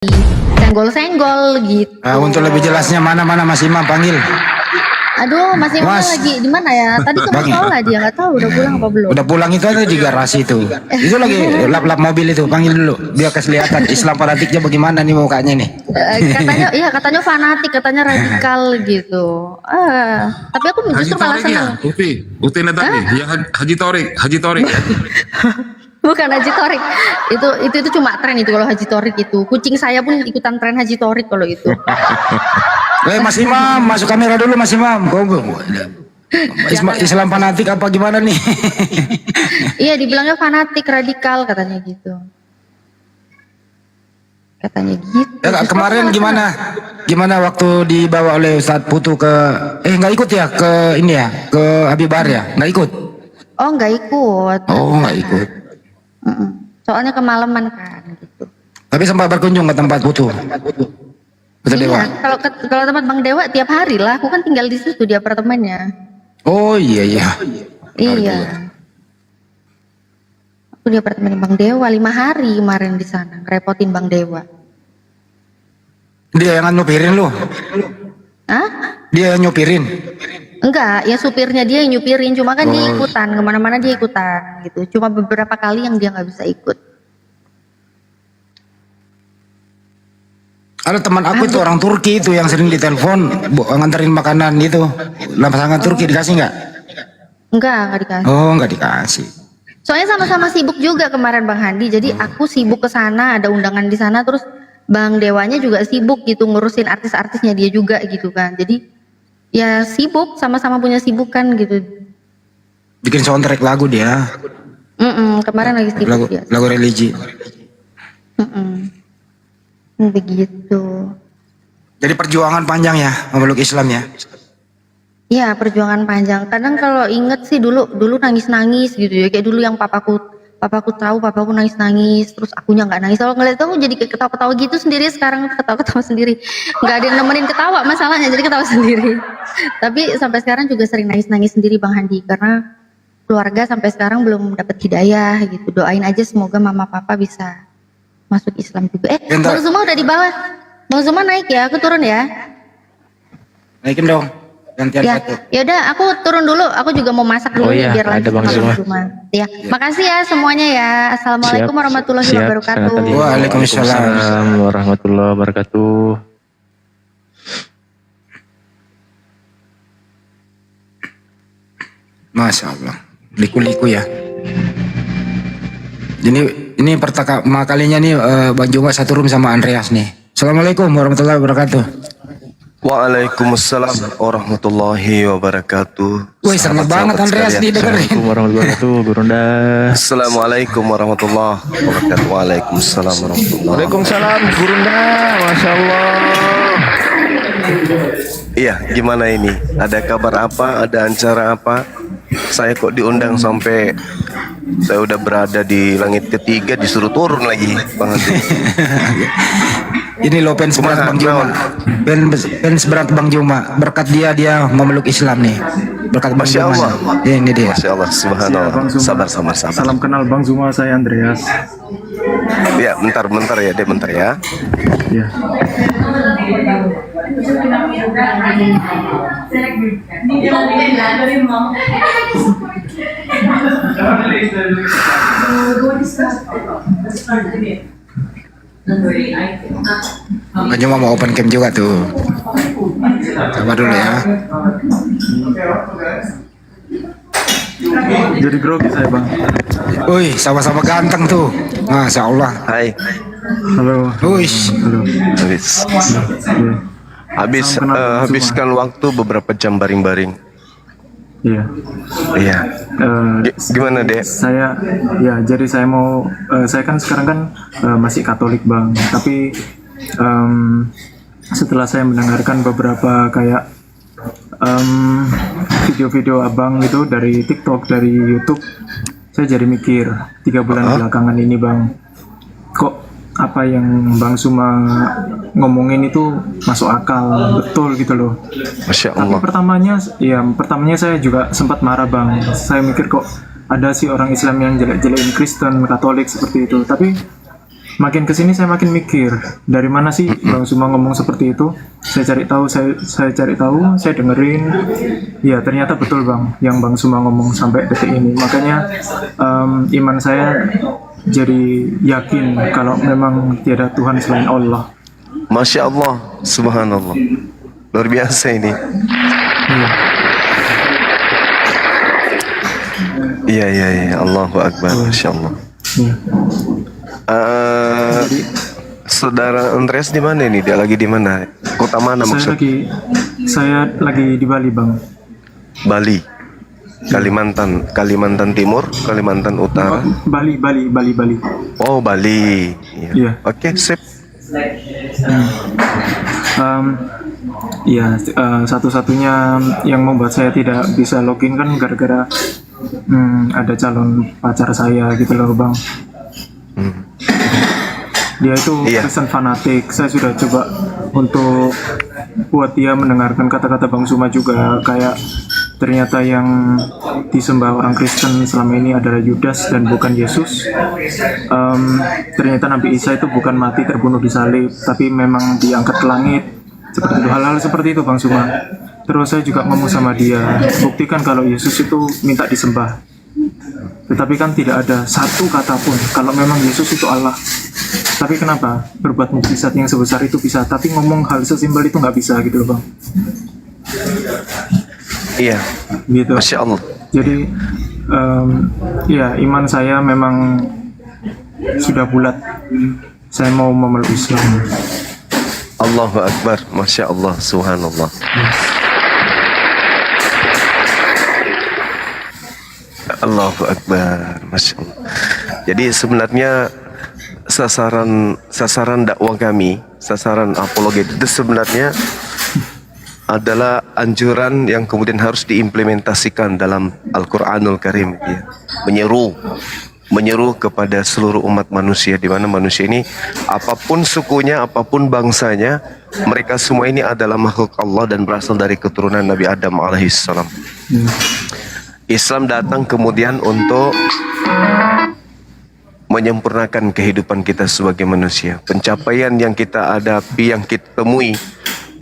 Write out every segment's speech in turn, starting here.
senggol-senggol gitu. Untuk lebih jelasnya mana Mas Imam panggil. Aduh, Mas Imam Mas. lagi di mana ya? Tadi ke sekolah dia, nggak tahu udah pulang apa belum. Udah pulang itu ada di garasi itu. Itu lagi lap-lap mobil itu, panggil dulu. Biar kelihatan Islam fanatiknya bagaimana nih mukanya nih. Katanya fanatik, katanya radikal gitu. Tapi aku justru malah senang. Uti tadi, ya Haji Torik. Bukan Haji Torik. Itu cuma tren itu kalau Haji Torik itu. Kucing saya pun ikutan tren Haji Torik kalau itu. Mas Imam, masuk kamera dulu Mas Imam. Islam fanatik apa gimana nih? Iya, dibilangnya fanatik radikal katanya gitu. Ya, kemarin gimana waktu dibawa oleh Ustadz Putu ke nggak ikut ya ke ini ya ke Habibur ya, nggak ikut? Oh, nggak ikut. Nggak ikut. Soalnya kemalaman kan gitu. Tapi sempat berkunjung ke tempat Putu. Iya, kalau tempat Bang Dewa tiap hari lah. Aku kan tinggal di situ di apartemennya. Oh iya. Iya. Aku di apartemen Bang Dewa 5 hari kemarin di sana, ngerepotin Bang Dewa. Dia yang nyupirin lu? Hah? Dia yang nyupirin? Enggak, ya supirnya dia yang nyupirin. Cuma kan dia ikutan, kemana-mana dia ikutan gitu. Cuma beberapa kali yang dia nggak bisa ikut. Ada teman aku itu orang Turki itu yang sering ditelepon nganterin makanan itu. Pasangan Turki dikasih nggak? Enggak dikasih. Oh, nggak dikasih. Soalnya sama-sama sibuk juga kemarin Bang Handi. Jadi aku sibuk ke sana, ada undangan di sana, terus Bang Dewanya juga sibuk gitu ngurusin artis-artisnya dia juga gitu kan. Jadi ya sibuk, sama-sama punya sibukan gitu. Bikin soundtrack lagu dia. Kemarin lagi sibuk dia. Lagu religi. Begitu. Jadi perjuangan panjang ya memeluk Islam ya. Iya, perjuangan panjang. Kadang kalau inget sih dulu nangis-nangis gitu ya. Kayak dulu yang papaku tahu papaku nangis-nangis, terus akunya nggak nangis. Kalau ngeliat aku jadi kayak ketawa-ketawa gitu sendiri. Sekarang ketawa-ketawa sendiri. Nggak ada yang nemenin ketawa masalahnya, jadi ketawa sendiri. Tapi sampai sekarang juga sering nangis-nangis sendiri Bang Handi, karena keluarga sampai sekarang belum dapat hidayah gitu. Doain aja semoga mama papa bisa masuk Islam juga. Bang Zuma udah di bawah. Bang Zuma naik ya, aku turun ya. Naikin dong. Gantian Ya, satu. ya udah aku turun dulu. Aku juga mau masak dulu nih, biar lanjut Bang Zuma. Ya, makasih ya semuanya ya. Assalamualaikum warahmatullahi wabarakatuh. Waalaikumsalam warahmatullahi wabarakatuh. Masya Allah, liku-liku ya. Ini pertama kalinya nih Bang Juma satu room sama Andreas nih. Assalamualaikum warahmatullahi wabarakatuh. Waalaikumsalam warahmatullahi wabarakatuh. Wih, seneng banget Andreas nih dengerin. Assalamualaikum warahmatullahi wabarakatuh, Gurunda. Assalamualaikum warahmatullahi wabarakatuh. Waalaikumsalam warahmatullahi. Waalaikumsalam, Gurunda. Masya Allah. Iya, gimana ini? Ada kabar apa? Ada acara apa? Saya kok diundang sampai saya udah berada di langit ketiga, disuruh turun lagi, Bang Andi. Ini lo fans berat Bang Juma. Fans berat Bang Juma. Berkat dia memeluk Islam nih. Berkat Bang Masya Juma. Allah. Ya, ini dia. Masya Allah, subhanallah. Sabar. Salam kenal Bang Zuma, saya Andreas. Ya, bentar ya, bentar ya. Ya. Bang Juma mau open cam juga tuh. Coba dulu ya. Jadi grogi saya Bang. Wih, sama-sama ganteng tuh. Masya Allah. Hai. Halo. Wih. Halo. Habiskan waktu beberapa jam baring-baring. Iya. Iya. Gimana Dek? Jadi saya kan sekarang kan masih Katolik Bang, tapi setelah saya mendengarkan beberapa kayak video-video abang itu dari TikTok, dari YouTube, saya jadi mikir 3 bulan belakangan ini Bang, kok apa yang Bang Zuma ngomongin itu masuk akal, betul gitu loh. Masya Allah. Tapi pertamanya saya juga sempat marah Bang. Saya mikir kok ada sih orang Islam yang jelek-jelekin Kristen, Katolik seperti itu. Tapi makin kesini saya makin mikir dari mana sih Bang Suma ngomong seperti itu. Saya cari tahu, saya cari tahu, saya dengerin. Ya ternyata betul Bang yang Bang Suma ngomong sampai detik ini. Makanya iman saya jadi yakin kalau memang tiada Tuhan selain Allah. Masya Allah, subhanallah. Luar biasa ini. Iya, iya, iya. Allahu Akbar, Masya Allah. Ya. Saudara Andreas di mana ini? Dia lagi di mana? Kota mana maksud? Saya lagi di Bali Bang. Bali, Kalimantan Timur, Kalimantan Utara. Bali. Oh, Bali. Iya. Iya. Oke, sip. Satu-satunya yang membuat saya tidak bisa login kan gara-gara ada calon pacar saya gitu loh Bang. Dia itu Iya. Kristen fanatik. Saya sudah coba untuk buat dia mendengarkan kata-kata Bang Suma juga, kayak ternyata yang disembah orang Kristen selama ini adalah Yudas dan bukan Yesus. Ternyata Nabi Isa itu bukan mati terbunuh di salib, tapi memang diangkat ke langit. Seperti itu, hal-hal seperti itu Bang Suma. Terus saya juga ngomong sama dia, buktikan kalau Yesus itu minta disembah. Tetapi kan tidak ada satu kata pun kalau memang Yesus itu Allah. Tapi kenapa berbuat mukjizat yang sebesar itu bisa, tapi ngomong hal sesimpel itu nggak bisa gitu loh Bang. Iya. Gitu. Masya Allah. Jadi ya iman saya memang sudah bulat. Saya mau memeluk Islam. Allahu Akbar, Masya Allah, subhanallah. Allahu Akbar, Masya Allah. Jadi sebenarnya sasaran dakwah kami, sasaran apologet itu sebenarnya adalah anjuran yang kemudian harus diimplementasikan dalam Al-Quranul Karim, ya. Menyeru kepada seluruh umat manusia, di mana manusia ini apapun sukunya, apapun bangsanya, mereka semua ini adalah makhluk Allah dan berasal dari keturunan Nabi Adam alaihissalam. Islam datang kemudian untuk menyempurnakan kehidupan kita sebagai manusia. Pencapaian yang kita hadapi, yang kita temui,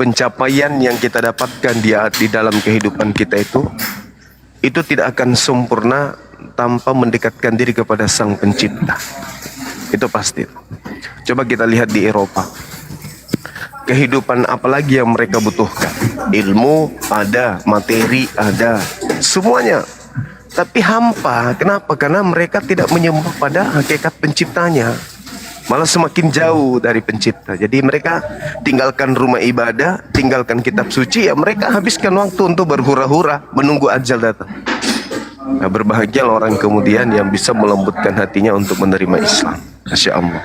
pencapaian yang kita dapatkan di dalam kehidupan kita itu tidak akan sempurna tanpa mendekatkan diri kepada Sang Pencipta. Itu pasti. Coba kita lihat di Eropa. Kehidupan apalagi yang mereka butuhkan? Ilmu ada, materi ada, semuanya. Tapi hampa. Kenapa? Karena mereka tidak menyembah pada hakikat penciptanya. Malah semakin jauh dari pencipta. Jadi mereka tinggalkan rumah ibadah, tinggalkan kitab suci, ya mereka habiskan waktu untuk berhura-hura menunggu ajal datang. Nah, berbahagialah orang kemudian yang bisa melembutkan hatinya untuk menerima Islam. Masya Allah.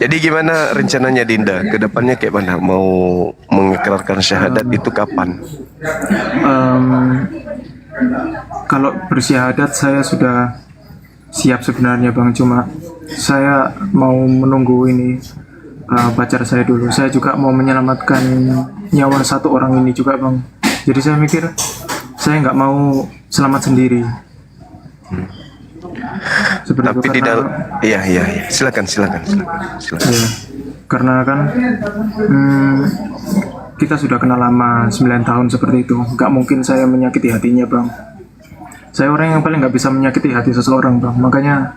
Jadi gimana rencananya Dinda? Kedepannya kayak mana? Mau mengikrarkan syahadat itu kapan? Kalau bersyahadat saya sudah siap sebenarnya Bang, cuma saya mau menunggu ini pacar saya dulu. Saya juga mau menyelamatkan nyawa satu orang ini juga Bang. Jadi saya mikir saya nggak mau selamat sendiri. Seperti Tapi itu, di dalam, karena iya. Silakan. ya, karena kan kita sudah kenal lama 9 tahun seperti itu. Nggak mungkin saya menyakiti hatinya Bang. Saya orang yang paling nggak bisa menyakiti hati seseorang Bang. Makanya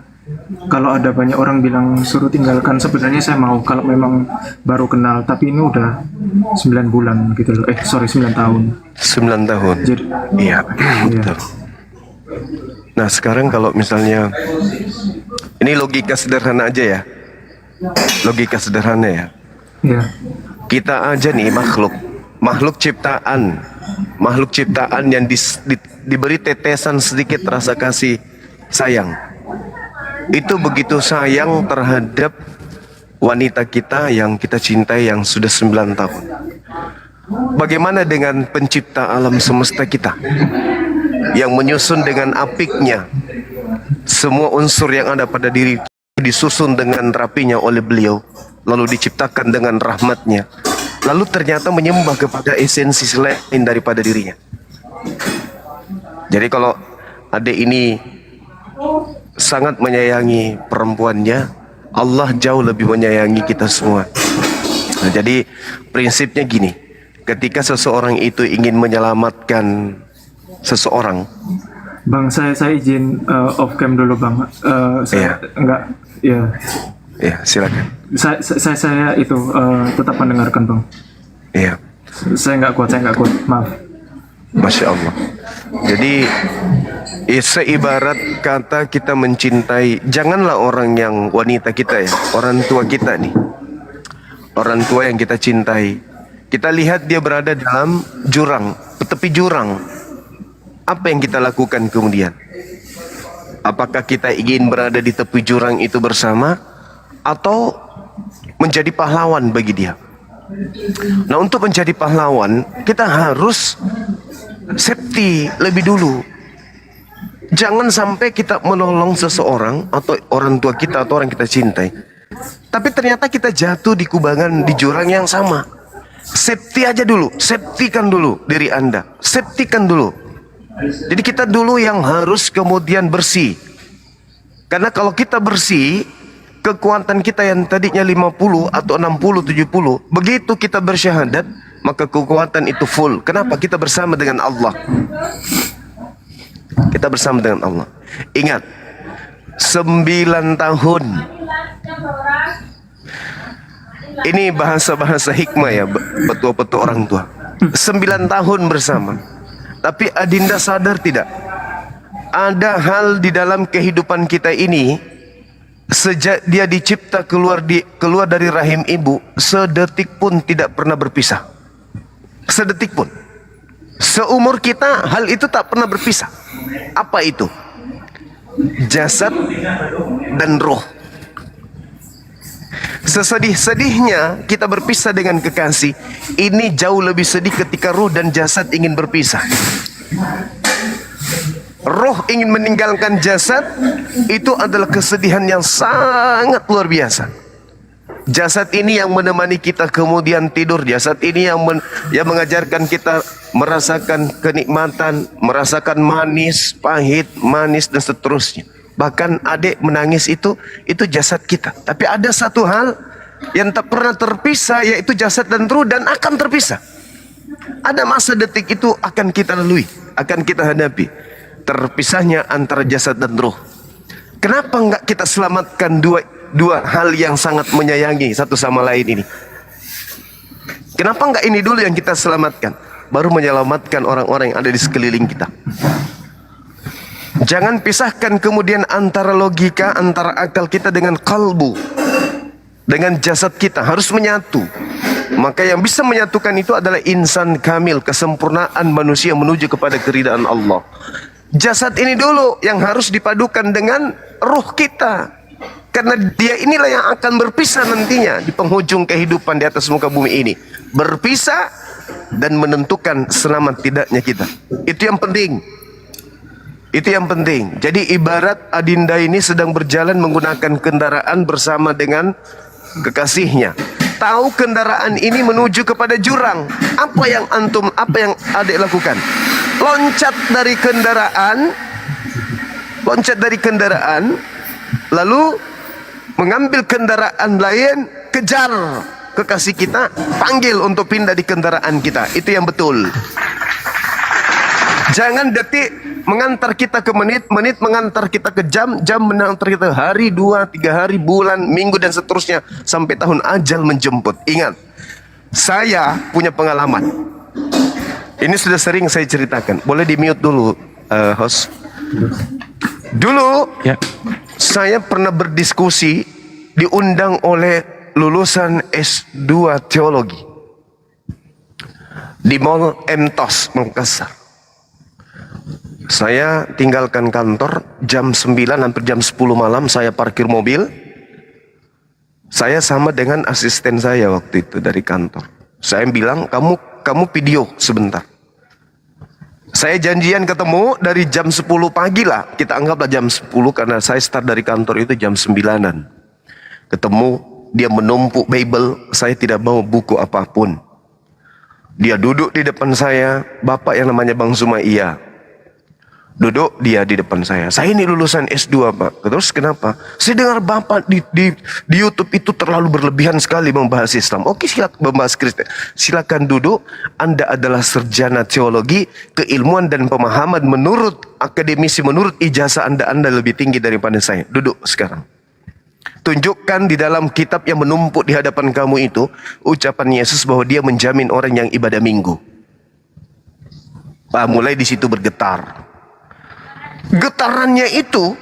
kalau ada banyak orang bilang suruh tinggalkan, sebenarnya saya mau kalau memang baru kenal. Tapi ini udah 9 bulan gitu loh. 9 tahun. 9 tahun. Jadi Iya, betul. Nah sekarang kalau misalnya ini logika sederhana aja ya, logika sederhana ya. ya, Kita aja nih makhluk ciptaan yang diberi tetesan sedikit rasa kasih sayang. Itu begitu sayang terhadap wanita kita yang kita cintai yang sudah 9 tahun. Bagaimana dengan pencipta alam semesta kita yang menyusun dengan apiknya semua unsur yang ada pada diri, disusun dengan rapinya oleh beliau, lalu diciptakan dengan rahmatnya, lalu ternyata menyembah kepada esensi selain daripada dirinya. Jadi kalau adik ini sangat menyayangi perempuannya, Allah jauh lebih menyayangi kita semua. Nah, jadi prinsipnya gini, ketika seseorang itu ingin menyelamatkan seseorang, Bang, saya izin off cam dulu, Bang. Saya enggak, ya. ya silakan. Saya itu tetap mendengarkan, Bang. Iya, Saya nggak kuat, maaf. Masya Allah. Jadi seibarat kata kita mencintai, janganlah orang yang wanita kita ya, orang tua kita nih, orang tua yang kita cintai, kita lihat dia berada dalam jurang, tepi jurang, apa yang kita lakukan kemudian? Apakah kita ingin berada di tepi jurang itu bersama, atau menjadi pahlawan bagi dia? Nah, untuk menjadi pahlawan kita harus safety lebih dulu. Jangan sampai kita menolong seseorang atau orang tua kita atau orang kita cintai, tapi ternyata kita jatuh di kubangan, di jurang yang sama. Safety aja dulu, safety-kan dulu diri Anda, safety-kan dulu. Jadi kita dulu yang harus kemudian bersih. Karena kalau kita bersih, kekuatan kita yang tadinya 50 atau 60, 70, begitu kita bersyahadat, maka kekuatan itu full. Kenapa? Kita bersama dengan Allah. Kita bersama dengan Allah. Ingat, 9 tahun. Ini bahasa-bahasa hikmah ya, petua-petua orang tua. 9 tahun bersama. Tapi Adinda sadar tidak? Ada hal di dalam kehidupan kita ini, sejak dia dicipta keluar dari rahim ibu, sedetik pun tidak pernah berpisah. Sedetik pun. Seumur kita hal itu tak pernah berpisah. Apa itu? Jasad dan roh. Sesedih-sedihnya kita berpisah dengan kekasih, ini jauh lebih sedih ketika roh dan jasad ingin berpisah. Roh ingin meninggalkan jasad, itu adalah kesedihan yang sangat luar biasa. Jasad ini yang menemani kita kemudian tidur, jasad ini yang mengajarkan kita merasakan kenikmatan, merasakan manis, pahit, manis dan seterusnya. Bahkan adik menangis itu jasad kita. Tapi ada satu hal yang tak pernah terpisah, yaitu jasad dan ruh, dan akan terpisah. Ada masa detik itu akan kita lalui, akan kita hadapi. Terpisahnya antara jasad dan ruh. Kenapa enggak kita selamatkan dua hal yang sangat menyayangi satu sama lain ini? Kenapa enggak ini dulu yang kita selamatkan, baru menyelamatkan orang-orang yang ada di sekeliling kita? Jangan pisahkan kemudian antara logika, antara akal kita dengan kalbu, dengan jasad kita, harus menyatu. Maka yang bisa menyatukan itu adalah insan kamil, kesempurnaan manusia menuju kepada keridaan Allah. Jasad ini dulu yang harus dipadukan dengan ruh kita, karena dia inilah yang akan berpisah nantinya di penghujung kehidupan di atas muka bumi ini. Berpisah dan menentukan selamat tidaknya kita. Itu yang penting. Itu yang penting. Jadi ibarat Adinda ini sedang berjalan menggunakan kendaraan bersama dengan kekasihnya. Tahu kendaraan ini menuju kepada jurang. Apa yang adik lakukan? Loncat dari kendaraan, lalu mengambil kendaraan lain, kejar kekasih kita, panggil untuk pindah di kendaraan kita. Itu yang betul. Jangan detik mengantar kita ke menit, menit mengantar kita ke jam, jam mengantar kita hari, 2, 3 hari, bulan, minggu dan seterusnya sampai tahun ajal menjemput. Ingat, saya punya pengalaman. Ini sudah sering saya ceritakan. Boleh di mute dulu, host. Dulu saya pernah berdiskusi, diundang oleh lulusan S2 teologi di Mall MTOS Makassar. Saya tinggalkan kantor jam 9, hampir jam 10 malam, saya parkir mobil. Saya sama dengan asisten saya waktu itu dari kantor. Saya bilang, kamu video sebentar. Saya janjian ketemu dari jam 10 pagi lah. Kita anggaplah jam 10 karena saya start dari kantor itu jam 9-an. Ketemu, dia menumpuk Bible, saya tidak bawa buku apapun. Dia duduk di depan saya, bapak yang namanya Bang Sumaiya. Duduk dia di depan saya. Saya ini lulusan S2 Pak. Terus kenapa? Saya dengar Bapak di YouTube itu terlalu berlebihan sekali membahas Islam. Oke, silakan membahas Kristen. Silakan duduk. Anda adalah sarjana teologi, keilmuan dan pemahaman menurut akademisi, menurut ijazah Anda lebih tinggi daripada saya. Duduk sekarang. Tunjukkan di dalam kitab yang menumpuk di hadapan kamu itu ucapan Yesus bahwa dia menjamin orang yang ibadah minggu. Pak, mulai di situ bergetar. Getarannya itu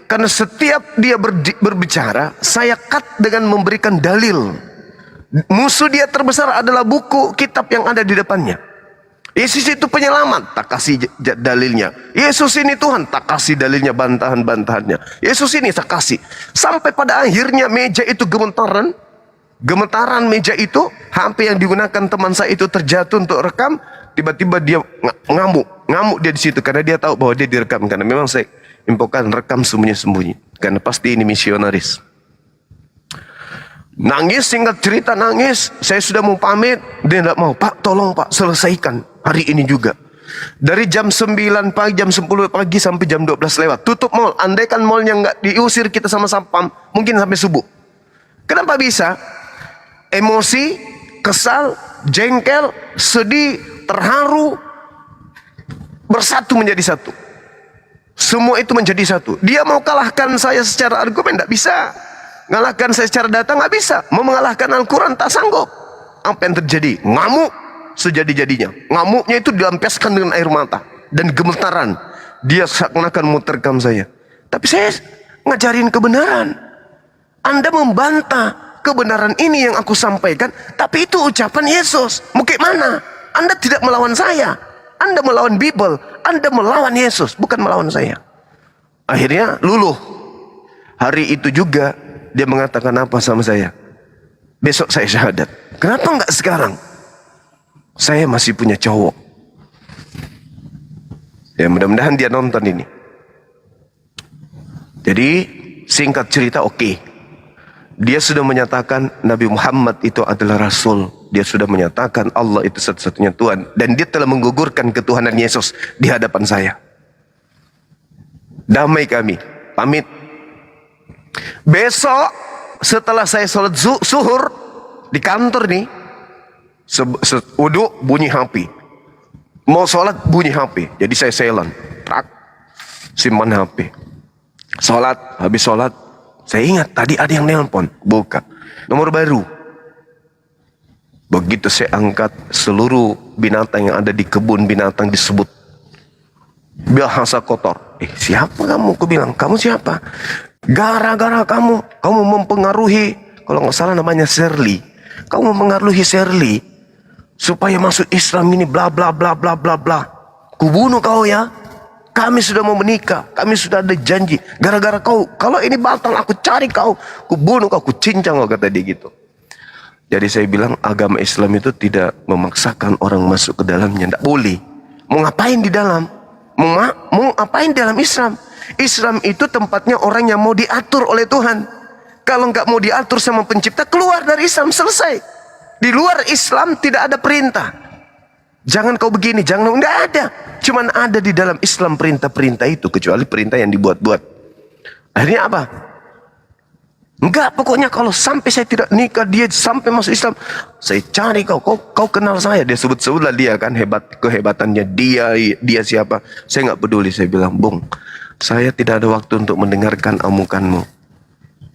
karena setiap dia berbicara, saya cut dengan memberikan dalil. Musuh dia terbesar adalah buku kitab yang ada di depannya. Yesus itu penyelamat, tak kasih dalilnya. Yesus ini Tuhan, tak kasih dalilnya, bantahan-bantahannya. Yesus ini tak kasih. Sampai pada akhirnya meja itu gemetaran. Gemetaran meja itu, HP yang digunakan teman saya itu terjatuh untuk rekam. Tiba-tiba dia ngamuk dia di situ karena dia tahu bahwa dia direkam, karena memang saya infokan rekam sembunyi-sembunyi karena pasti ini misionaris. Nangis, singkat cerita nangis. Saya sudah mau pamit, dia tidak mau. Pak, tolong Pak, selesaikan hari ini juga. Dari jam 9 pagi, jam 10 pagi sampai jam 12 lewat. Tutup mall. Andaikan mallnya nggak diusir kita sama sapam, mungkin sampai subuh. Kenapa bisa? Emosi, kesal, jengkel, sedih, terharu, bersatu menjadi satu. Semua itu menjadi satu. Dia mau kalahkan saya secara argumen, tidak bisa. Mengalahkan saya secara data, nggak bisa. Mau mengalahkan Al-Quran, tak sanggup. Apa yang terjadi? Ngamuk sejadi-jadinya. Ngamuknya itu dilampiaskan dengan air mata dan gemetaran. Dia seakan-akan mau terkam saya. Tapi saya ngajarin kebenaran. Anda membantah kebenaran ini yang aku sampaikan, tapi itu ucapan Yesus. Mau kayak mana? Anda tidak melawan saya. Anda melawan Bible. Anda melawan Yesus, bukan melawan saya. Akhirnya luluh. Hari itu juga dia mengatakan apa sama saya? Besok saya syahadat. Kenapa enggak sekarang? Saya masih punya cowok. Ya, mudah-mudahan dia nonton ini. Jadi singkat cerita, oke. Dia sudah menyatakan Nabi Muhammad itu adalah Rasul. Dia sudah menyatakan Allah itu satu-satunya Tuhan. Dan dia telah menggugurkan ketuhanan Yesus di hadapan saya. Damai kami. Pamit. Besok setelah saya sholat zuhur di kantor nih, wudhu bunyi HP. Mau sholat bunyi HP. Jadi saya silent. Simpan HP. Sholat. Habis sholat, saya ingat tadi ada yang nelpon, buka nomor baru. Begitu saya angkat, seluruh binatang yang ada di kebun binatang disebut bahasa kotor. Siapa kamu? Aku bilang, kamu siapa? Gara-gara kamu mempengaruhi, kalau nggak salah namanya Shirley. Kamu mempengaruhi Shirley supaya masuk Islam ini, bla bla bla bla bla bla. Kubunuh kau ya. Kami sudah mau menikah, kami sudah ada janji. Gara-gara kau, kalau ini batal aku cari kau, aku bunuh kau, aku cincang kau, kata dia gitu. Jadi saya bilang agama Islam itu tidak memaksakan orang masuk ke dalamnya, tidak boleh. Mau ngapain di dalam? Mau ngapain di dalam Islam? Islam itu tempatnya orang yang mau diatur oleh Tuhan. Kalau nggak mau diatur sama pencipta, keluar dari Islam, selesai. Di luar Islam tidak ada perintah. Jangan kau begini, jangan, enggak ada. Cuman ada di dalam Islam perintah-perintah itu, kecuali perintah yang dibuat-buat. Akhirnya apa? Enggak, pokoknya kalau sampai saya tidak nikah, dia sampai masuk Islam, saya cari kau kenal saya. Dia sebut-sebutlah dia kan, kehebatannya dia siapa. Saya nggak peduli, saya bilang, Bung, saya tidak ada waktu untuk mendengarkan amukanmu.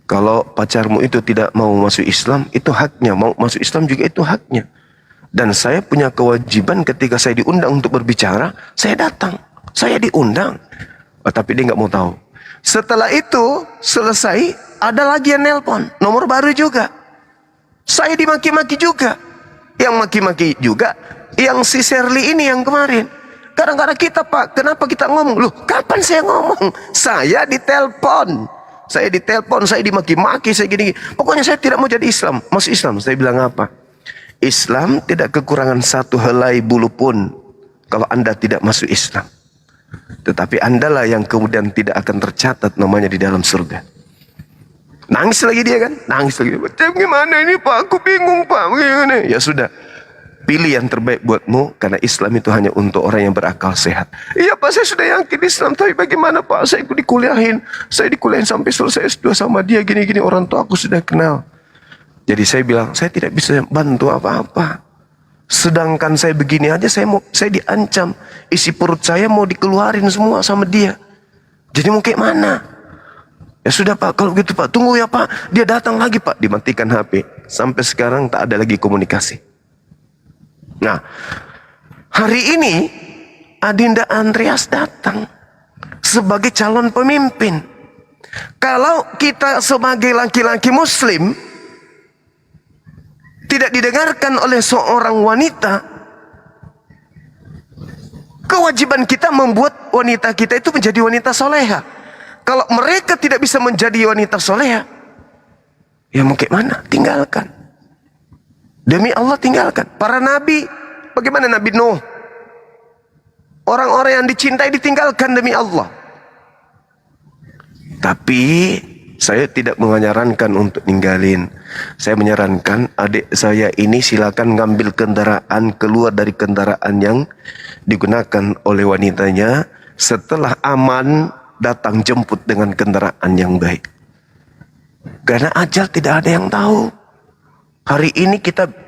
Kalau pacarmu itu tidak mau masuk Islam, itu haknya. Mau masuk Islam juga itu haknya. Dan saya punya kewajiban ketika saya diundang untuk berbicara, saya datang. Saya diundang. Tapi dia nggak mau tahu. Setelah itu selesai, ada lagi yang nelpon. Nomor baru juga. Saya dimaki-maki juga. Yang maki-maki juga, yang si Shirley ini yang kemarin. Kadang-kadang kita, Pak, kenapa kita ngomong? Loh, kapan saya ngomong? Saya ditelepon. Saya dimaki-maki, saya gini. Pokoknya saya tidak mau jadi Islam. Masuk Islam. Saya bilang apa? Islam tidak kekurangan satu helai bulu pun kalau Anda tidak masuk Islam. Tetapi Andalah yang kemudian tidak akan tercatat namanya di dalam surga. Nangis lagi dia kan? Nangis lagi. Gimana ini Pak? Aku bingung Pak. Bagaimana? Ya sudah. pilih yang terbaik buatmu, karena Islam itu hanya untuk orang yang berakal sehat. Iya Pak, saya sudah yakin Islam, tapi bagaimana Pak, saya dikuliahin sampai selesai S2 sama dia, gini-gini, orang tua aku sudah kenal. Jadi saya bilang, saya tidak bisa bantu apa-apa. Sedangkan saya begini aja, saya diancam, isi perut saya mau dikeluarin semua sama dia. Jadi mau kayak mana? Ya sudah Pak, kalau gitu Pak, tunggu ya Pak, dia datang lagi Pak, dimatikan HP. Sampai sekarang tak ada lagi komunikasi. Nah, hari ini Adinda Andreas datang sebagai calon pemimpin. Kalau kita sebagai laki-laki muslim tidak didengarkan oleh seorang wanita, kewajiban kita membuat wanita kita itu menjadi wanita soleha. Kalau mereka tidak bisa menjadi wanita soleha, ya mau kayak mana? Tinggalkan. Demi Allah tinggalkan. Para nabi, bagaimana Nabi Nuh? Orang-orang yang dicintai ditinggalkan demi Allah. Tapi saya tidak menyarankan untuk ninggalin. Saya menyarankan adik saya ini silakan ngambil kendaraan, keluar dari kendaraan yang digunakan oleh wanitanya. Setelah aman, datang jemput dengan kendaraan yang baik. Karena ajal tidak ada yang tahu. Hari ini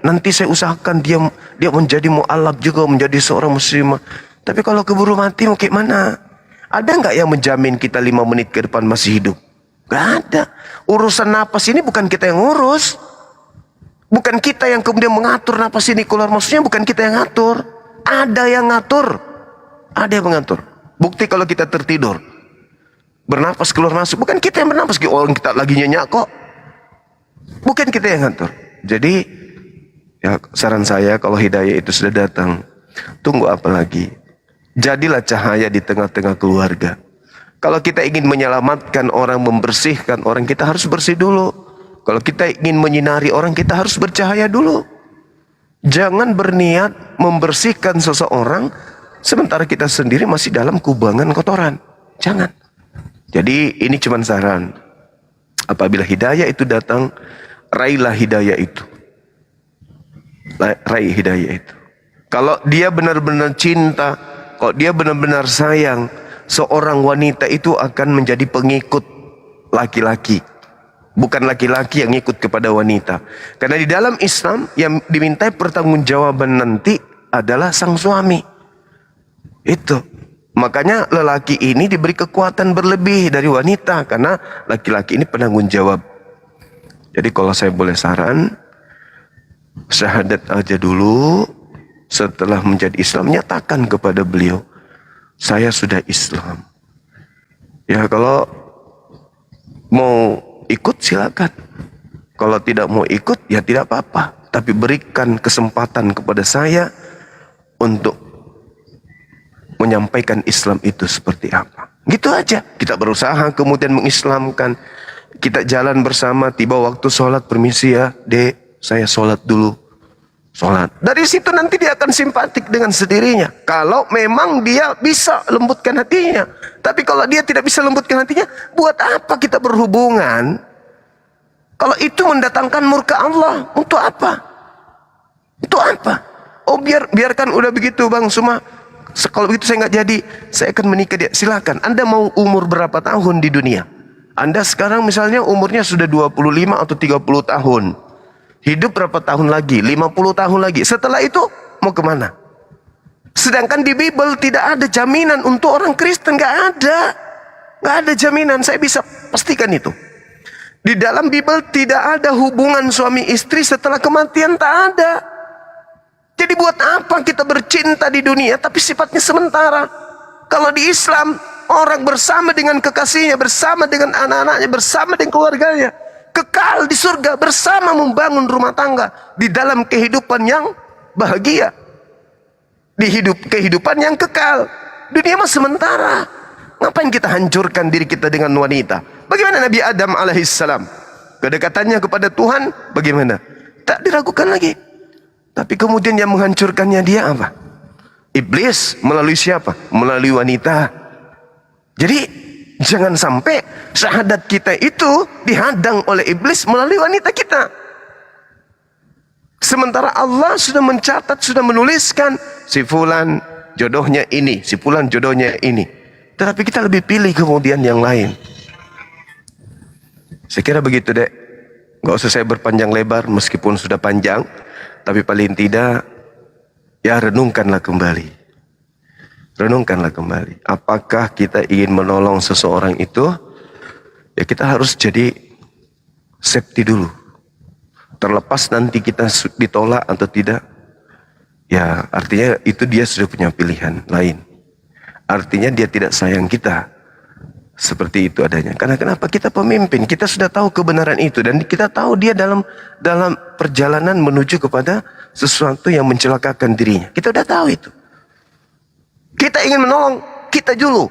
nanti saya usahakan dia menjadi mu'alaf juga, menjadi seorang muslimah. Tapi kalau keburu mati mau kayak mana? Ada nggak yang menjamin kita 5 menit ke depan masih hidup? Gak ada. Urusan napas ini bukan kita yang ngurus. Bukan kita yang kemudian mengatur napas ini keluar. Maksudnya bukan kita yang ngatur. Ada yang ngatur. Ada yang mengatur. Bukti kalau kita tertidur, bernapas keluar masuk, bukan kita yang bernapas. Orang kita lagi nyenyak kok. Bukan kita yang ngatur. Jadi ya saran saya, kalau hidayah itu sudah datang, tunggu apa lagi? Jadilah cahaya di tengah-tengah keluarga. Kalau kita ingin menyelamatkan orang, membersihkan orang, kita harus bersih dulu. Kalau kita ingin menyinari orang, kita harus bercahaya dulu. Jangan berniat membersihkan seseorang sementara kita sendiri masih dalam kubangan kotoran. Jangan. Jadi ini cuma saran. Apabila hidayah itu datang, raihlah hidayah itu. Raih hidayah itu. Kalau dia benar-benar cinta, kalau dia benar-benar sayang, seorang wanita itu akan menjadi pengikut laki-laki. Bukan laki-laki yang ikut kepada wanita. Karena di dalam Islam yang dimintai pertanggungjawaban nanti adalah sang suami. Itu. Makanya lelaki ini diberi kekuatan berlebih dari wanita. Karena laki-laki ini penanggung jawab. Jadi kalau saya boleh saran, syahadat aja dulu. Setelah menjadi Islam, nyatakan kepada beliau, saya sudah Islam. Ya kalau mau ikut silakan. Kalau tidak mau ikut ya tidak apa-apa. Tapi berikan kesempatan kepada saya untuk menyampaikan Islam itu seperti apa. Gitu aja. Kita berusaha kemudian mengislamkan. Kita jalan bersama, tiba waktu sholat, permisi ya dek, saya sholat dulu. Sholat. Dari situ nanti dia akan simpatik dengan sendirinya. Kalau memang dia bisa lembutkan hatinya. Tapi kalau dia tidak bisa lembutkan hatinya, buat apa kita berhubungan? Kalau itu mendatangkan murka Allah, untuk apa? Untuk apa? Oh biarkan udah begitu Bang Suma. Kalau begitu saya nggak jadi, saya akan menikah dia. Silakan. Anda mau umur berapa tahun di dunia? Anda sekarang misalnya umurnya sudah 25 atau 30 tahun. Hidup berapa tahun lagi? 50 tahun lagi. Setelah itu mau kemana? Sedangkan di Bible tidak ada jaminan untuk orang Kristen. Gak ada jaminan. Saya bisa pastikan itu. Di dalam Bible tidak ada hubungan suami istri setelah kematian. Tak ada. Jadi buat apa kita bercinta di dunia tapi sifatnya sementara? Kalau di Islam, orang bersama dengan kekasihnya, bersama dengan anak-anaknya, bersama dengan keluarganya, kekal di surga, bersama membangun rumah tangga di dalam kehidupan yang bahagia, di kehidupan yang kekal. Dunia mah sementara. Ngapain kita hancurkan diri kita dengan wanita? Bagaimana Nabi Adam alaihissalam? Kedekatannya kepada Tuhan bagaimana? Tak diragukan lagi. Tapi kemudian yang menghancurkannya dia apa? Iblis. Melalui siapa? Melalui wanita. Jadi jangan sampai syahadat kita itu dihadang oleh iblis melalui wanita kita. Sementara Allah sudah mencatat, sudah menuliskan si fulan jodohnya ini, si fulan jodohnya ini. Tetapi kita lebih pilih kemudian yang lain. Saya kira begitu, Dek. Gak usah saya berpanjang lebar meskipun sudah panjang, tapi paling tidak ya renungkanlah kembali. Renungkanlah kembali. Apakah kita ingin menolong seseorang itu? Ya kita harus jadi safety dulu. Terlepas nanti kita ditolak atau tidak, ya artinya itu dia sudah punya pilihan lain. Artinya dia tidak sayang kita. Seperti itu adanya. Karena kenapa? Kita pemimpin, kita sudah tahu kebenaran itu dan kita tahu dia dalam perjalanan menuju kepada sesuatu yang mencelakakan dirinya. Kita sudah tahu itu. Kita ingin menolong, kita dulu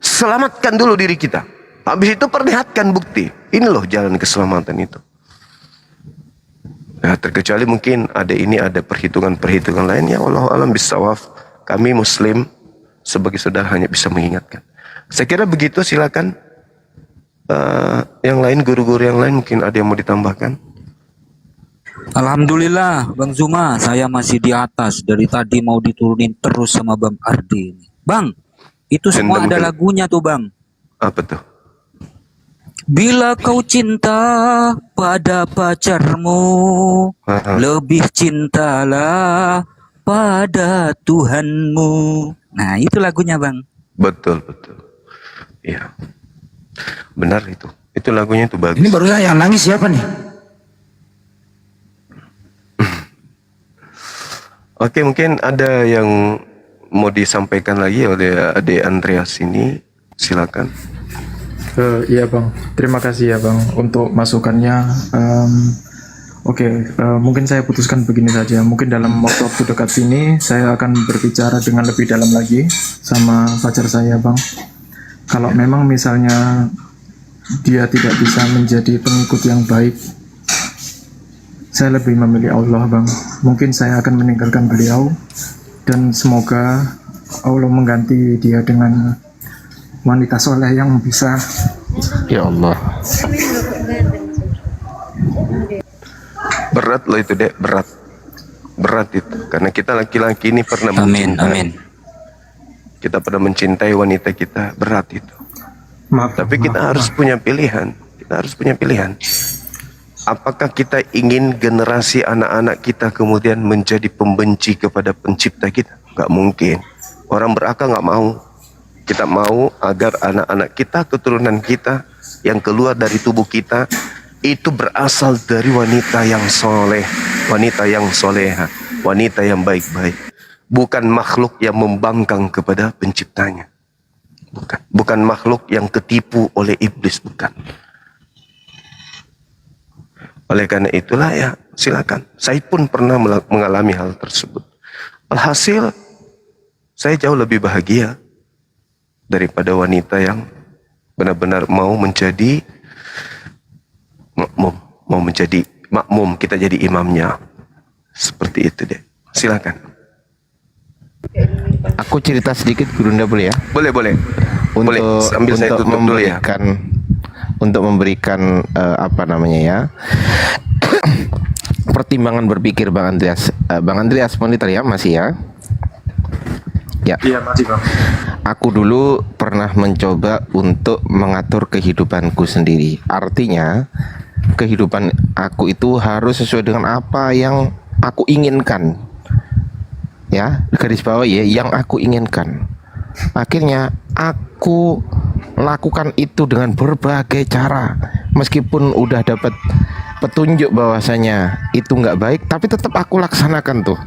selamatkan dulu diri kita. Habis itu perlihatkan bukti. Ini loh jalan keselamatan itu. Nah, terkecuali mungkin ada perhitungan-perhitungan lain, ya Allah alam bisawaf. Kami Muslim sebagai saudara hanya bisa mengingatkan. Saya kira begitu, silakan. Yang lain, guru-guru yang lain mungkin ada yang mau ditambahkan. Alhamdulillah Bang Zuma, saya masih di atas. Dari tadi mau diturunin terus sama Bang Ardi. Bang, itu semua ada lagunya tuh Bang. Apa tuh? Bila kau cinta pada pacarmu, lebih cintalah pada Tuhanmu. Nah itu lagunya Bang. Betul, betul. Iya. Benar itu. Itu lagunya itu bagus. Ini barusan yang nangis siapa nih? Oke, mungkin ada yang mau disampaikan lagi oleh Adik Andreas ini. Silakan. Iya Bang, terima kasih ya Bang untuk masukannya. Mungkin saya putuskan begini saja. Mungkin dalam waktu-waktu dekat ini saya akan berbicara dengan lebih dalam lagi sama pacar saya Bang. Kalau memang misalnya dia tidak bisa menjadi pengikut yang baik, saya lebih memilih Allah Bang. Mungkin saya akan meninggalkan beliau dan semoga Allah mengganti dia dengan wanita soleh yang bisa. Ya Allah. Berat loh itu, Dek, berat. Berat itu. Karena kita laki-laki ini pernah Amin, mencintai. amin. Kita pernah mencintai wanita kita, berat itu. Tapi kita harus punya pilihan. Kita harus punya pilihan. Apakah kita ingin generasi anak-anak kita kemudian menjadi pembenci kepada pencipta kita? Gak mungkin. Orang berakal gak mau. Kita mau agar anak-anak kita, keturunan kita yang keluar dari tubuh kita itu berasal dari wanita yang soleh, wanita yang soleha, wanita yang baik-baik. Bukan makhluk yang membangkang kepada penciptanya. Bukan makhluk yang ketipu oleh iblis, bukan. Oleh karena itulah ya silakan. Saya pun pernah mengalami hal tersebut. Alhasil saya jauh lebih bahagia daripada wanita yang benar-benar mau menjadi makmum, kita jadi imamnya. Seperti itu deh. Silakan. Aku cerita sedikit Gurunda boleh ya? Boleh, boleh. Boleh. Sambil saya tutup dulu ya. Untuk memberikan pertimbangan berpikir Bang Andreas. Bang Andreas monitor ya, masih ya? Ya. Iya masih Bang. Aku dulu pernah mencoba untuk mengatur kehidupanku sendiri. Artinya kehidupan aku itu harus sesuai dengan apa yang aku inginkan. Ya, garis bawah ya, yang aku inginkan. Akhirnya aku lakukan itu dengan berbagai cara. Meskipun udah dapat petunjuk bahwasanya itu nggak baik, tapi tetap aku laksanakan tuh.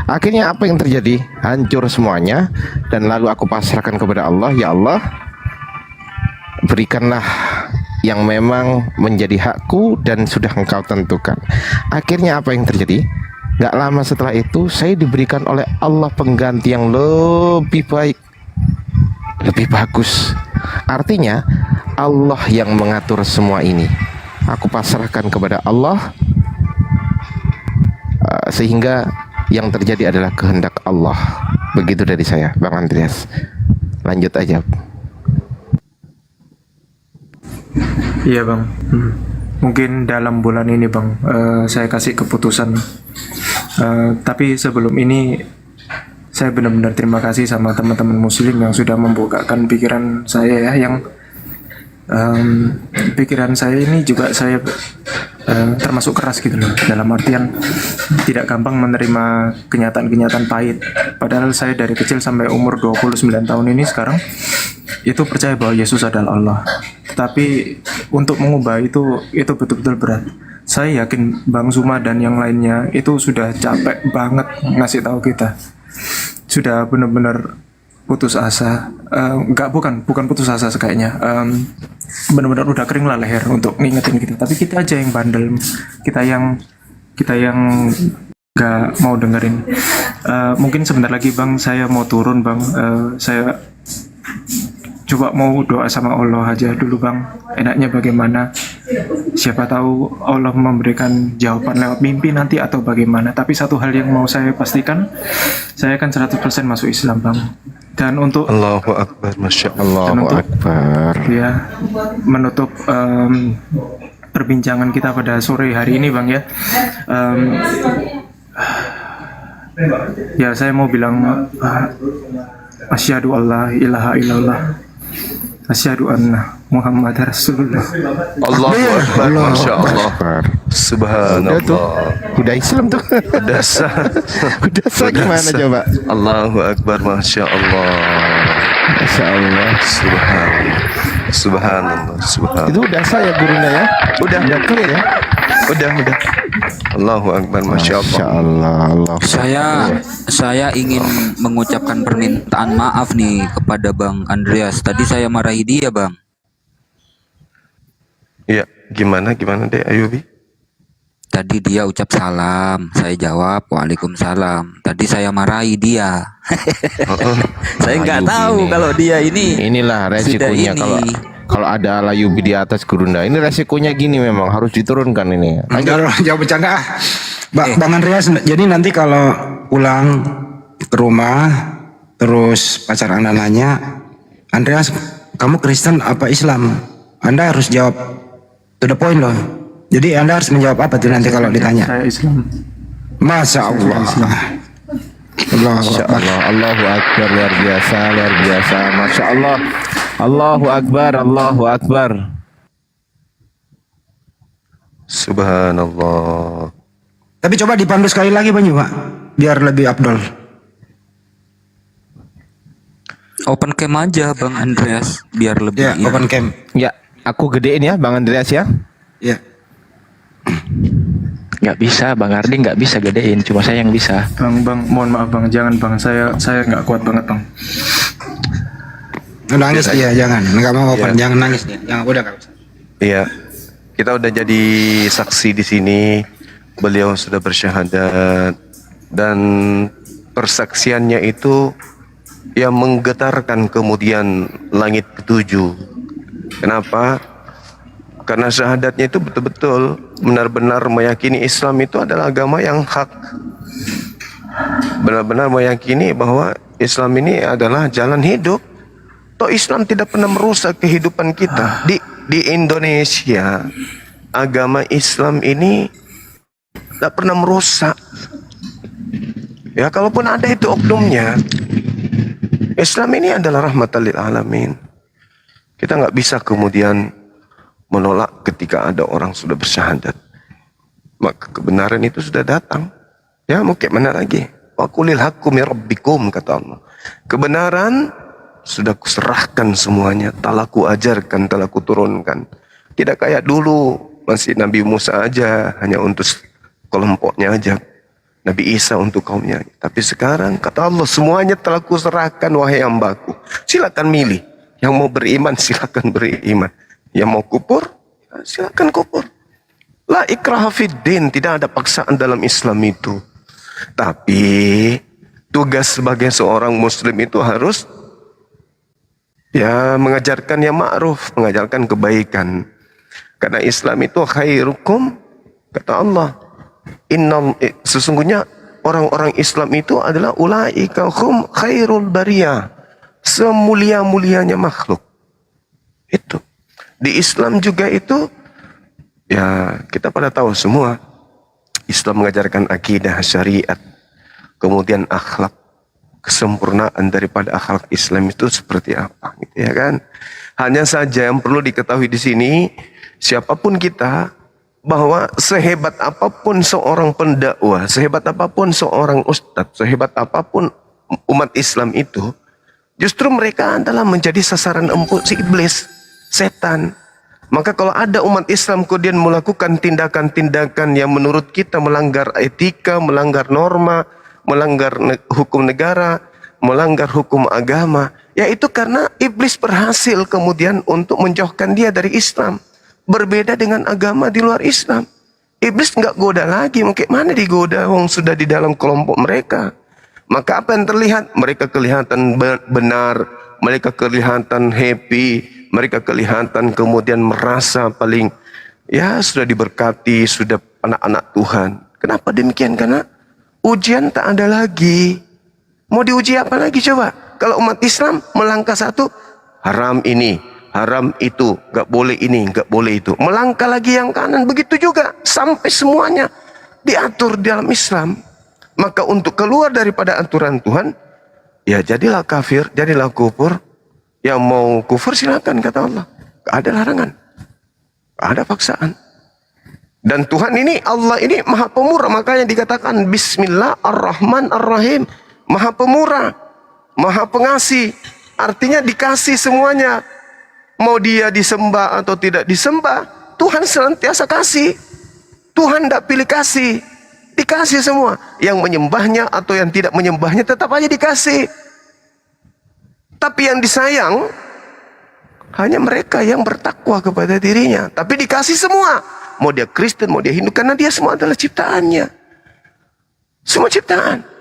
Akhirnya apa yang terjadi? Hancur semuanya. Dan lalu aku pasrahkan kepada Allah. Ya Allah, berikanlah yang memang menjadi hakku dan sudah Engkau tentukan. Akhirnya apa yang terjadi? Gak lama setelah itu saya diberikan oleh Allah pengganti yang lebih baik, lebih bagus. Artinya Allah yang mengatur semua ini. Aku pasrahkan kepada Allah, sehingga yang terjadi adalah kehendak Allah. Begitu dari saya, Bang Andreas. Lanjut aja. Iya Bang. mungkin dalam bulan ini Bang, saya kasih keputusan. Tapi sebelum ini saya benar-benar terima kasih sama teman-teman muslim yang sudah membukakan pikiran saya ya, yang pikiran saya ini juga saya termasuk keras gitu loh, dalam artian tidak gampang menerima kenyataan-kenyataan pahit. Padahal saya dari kecil sampai umur 29 tahun ini sekarang itu percaya bahwa Yesus adalah Allah. Tapi untuk mengubah itu betul-betul berat. Saya yakin Bang Zuma dan yang lainnya itu sudah capek banget ngasih tahu kita. Sudah benar-benar putus asa. Bukan putus asa kayaknya. Benar-benar udah kering lah leher untuk ngingetin kita. Tapi kita aja yang bandel. Kita yang nggak mau dengerin. Mungkin sebentar lagi Bang saya mau turun Bang. Saya coba mau doa sama Allah aja dulu Bang. Enaknya bagaimana? Siapa tahu Allah memberikan jawaban lewat mimpi nanti atau bagaimana. Tapi satu hal yang mau saya pastikan, saya akan 100% masuk Islam Bang. Dan untuk Allahu Akbar, Masya Allahu untuk Akbar. ya menutup perbincangan kita pada sore hari ini Bang ya. Ya saya mau bilang asyhadu alla ilaha illallah, asyhadu anna Muhammad Rasulullah. Allahu Akbar, Masya Allah. Akbar. Subhanallah. Udah Islam tuh. Udah sah. Udah sah gimana sah. coba? Allahu Akbar, Masya Allah. Masya Allah. Subhanallah. Subhanallah. Itu udah sah ya gurunya ya? Udah clear ya? Udah. Allahu Akbar, Masya Masya Allah. Allah. Saya ingin mengucapkan permintaan maaf nih kepada Bang Andreas. Tadi saya marahi dia, Bang. Iya, gimana deh Ayubi? Tadi dia ucap salam, saya jawab waalaikumsalam. Tadi saya marahi dia. Saya nggak Ayubi tahu nih. kalau dia ini Inilah resikonya sudah ini. kalau ada Layubi di atas Gurunda. Ini resikonya gini, memang harus diturunkan ini. Enggak, jawab bercanda. Bang Andreas, jadi nanti kalau pulang ke rumah terus pacar Anda nanya, Andreas, kamu Kristen apa Islam? Anda harus jawab to the point loh. Jadi Anda harus menjawab apa tuh nanti kalau ditanya? Saya Islam. Masya Allah. Masya Allah. Allahu Akbar, luar biasa. Masya Allah. Allahu Akbar, Allahu Akbar. Subhanallah. Tapi coba dipandu sekali lagi Bang Pak, biar lebih afdol. Open cam aja Bang Andreas biar lebih Ya, open cam. Ya, aku gedein ya Bang Andreas ya. Ya. Nggak bisa, Bang Ardi nggak bisa gedein, cuma saya yang bisa. Bang, mohon maaf Bang, jangan Bang, saya nggak kuat banget Bang. Nangis dia, jangan. Enggak mau open, jangan nangis dia. Jangan, udah enggak usah. Iya, kita udah jadi saksi di sini. Beliau sudah bersyahadat dan persaksiannya itu yang menggetarkan kemudian langit ketujuh. Kenapa? Karena syahadatnya itu betul-betul benar-benar meyakini Islam itu adalah agama yang hak. Benar-benar meyakini bahwa Islam ini adalah jalan hidup. Toh Islam tidak pernah merusak kehidupan kita. Di Indonesia, agama Islam ini tidak pernah merusak. Ya, kalaupun ada itu oknumnya, Islam ini adalah rahmatan lil alamin. Kita nggak bisa kemudian menolak ketika ada orang sudah bersyahadat. Maka kebenaran itu sudah datang. Ya, mau kayak mana lagi? Wa qulil haqqu mir rabbikum, kata Allah. Kebenaran sudah kuserahkan semuanya, telah ku ajarkan, telah ku turunkan. Tidak kayak dulu masih Nabi Musa aja hanya untuk kelompoknya aja, Nabi Isa untuk kaumnya. Tapi sekarang kata Allah, semuanya telah kuserahkan wahai hambaku. Silakan milih. Yang mau beriman silakan beriman. Yang mau kufur silakan kufur. La ikraha fiddin, tidak ada paksaan dalam Islam itu. Tapi tugas sebagai seorang muslim itu harus ya mengajarkan yang ma'ruf, mengajarkan kebaikan. Karena Islam itu khairukum, kata Allah. Sesungguhnya orang-orang Islam itu adalah ulaika hum khairul bariyah, semulia-mulianya makhluk. Itu. Di Islam juga itu Ya, kita pada tahu semua Islam mengajarkan akidah, syariat, kemudian akhlak, kesempurnaan daripada akhlak Islam itu seperti apa, gitu ya kan? Hanya saja yang perlu diketahui di sini, siapapun kita, bahwa sehebat apapun seorang pendakwah, sehebat apapun seorang ustadz, sehebat apapun umat Islam itu, justru mereka adalah menjadi sasaran empuk si iblis, setan. Maka kalau ada umat Islam kemudian melakukan tindakan-tindakan yang menurut kita melanggar etika, melanggar norma, melanggar hukum negara, melanggar hukum agama, yaitu karena iblis berhasil kemudian untuk menjauhkan dia dari Islam. Berbeda dengan agama di luar Islam. Iblis nggak goda lagi, mungkin mana digoda, wong sudah di dalam kelompok mereka. Maka apa yang terlihat? Mereka kelihatan benar, mereka kelihatan happy, mereka kelihatan kemudian merasa paling ya sudah diberkati, sudah anak-anak Tuhan. Kenapa demikian? Karena ujian tak ada lagi. Mau diuji apa lagi coba? Kalau umat Islam melangkah satu, haram ini, haram itu, gak boleh ini, gak boleh itu. Melangkah lagi yang kanan, begitu juga. Sampai semuanya diatur dalam Islam. Maka untuk keluar daripada aturan Tuhan, ya jadilah kafir, jadilah kufur. Yang mau kufur silakan, kata Allah. Gak ada larangan, gak ada paksaan. Dan Tuhan ini, Allah ini maha pemurah. Makanya dikatakan Bismillahirrahmanirrahim. Maha pemurah, maha pengasih. Artinya dikasih semuanya. Mau dia disembah atau tidak disembah, Tuhan senantiasa kasih. Tuhan tidak pilih kasih, dikasih semua. Yang menyembahnya atau yang tidak menyembahnya tetap aja dikasih. Tapi yang disayang hanya mereka yang bertakwa kepada dirinya. Tapi dikasih semua. Mau dia Kristen, mau dia Hindu, karena dia semua adalah ciptaannya. Semua ciptaan.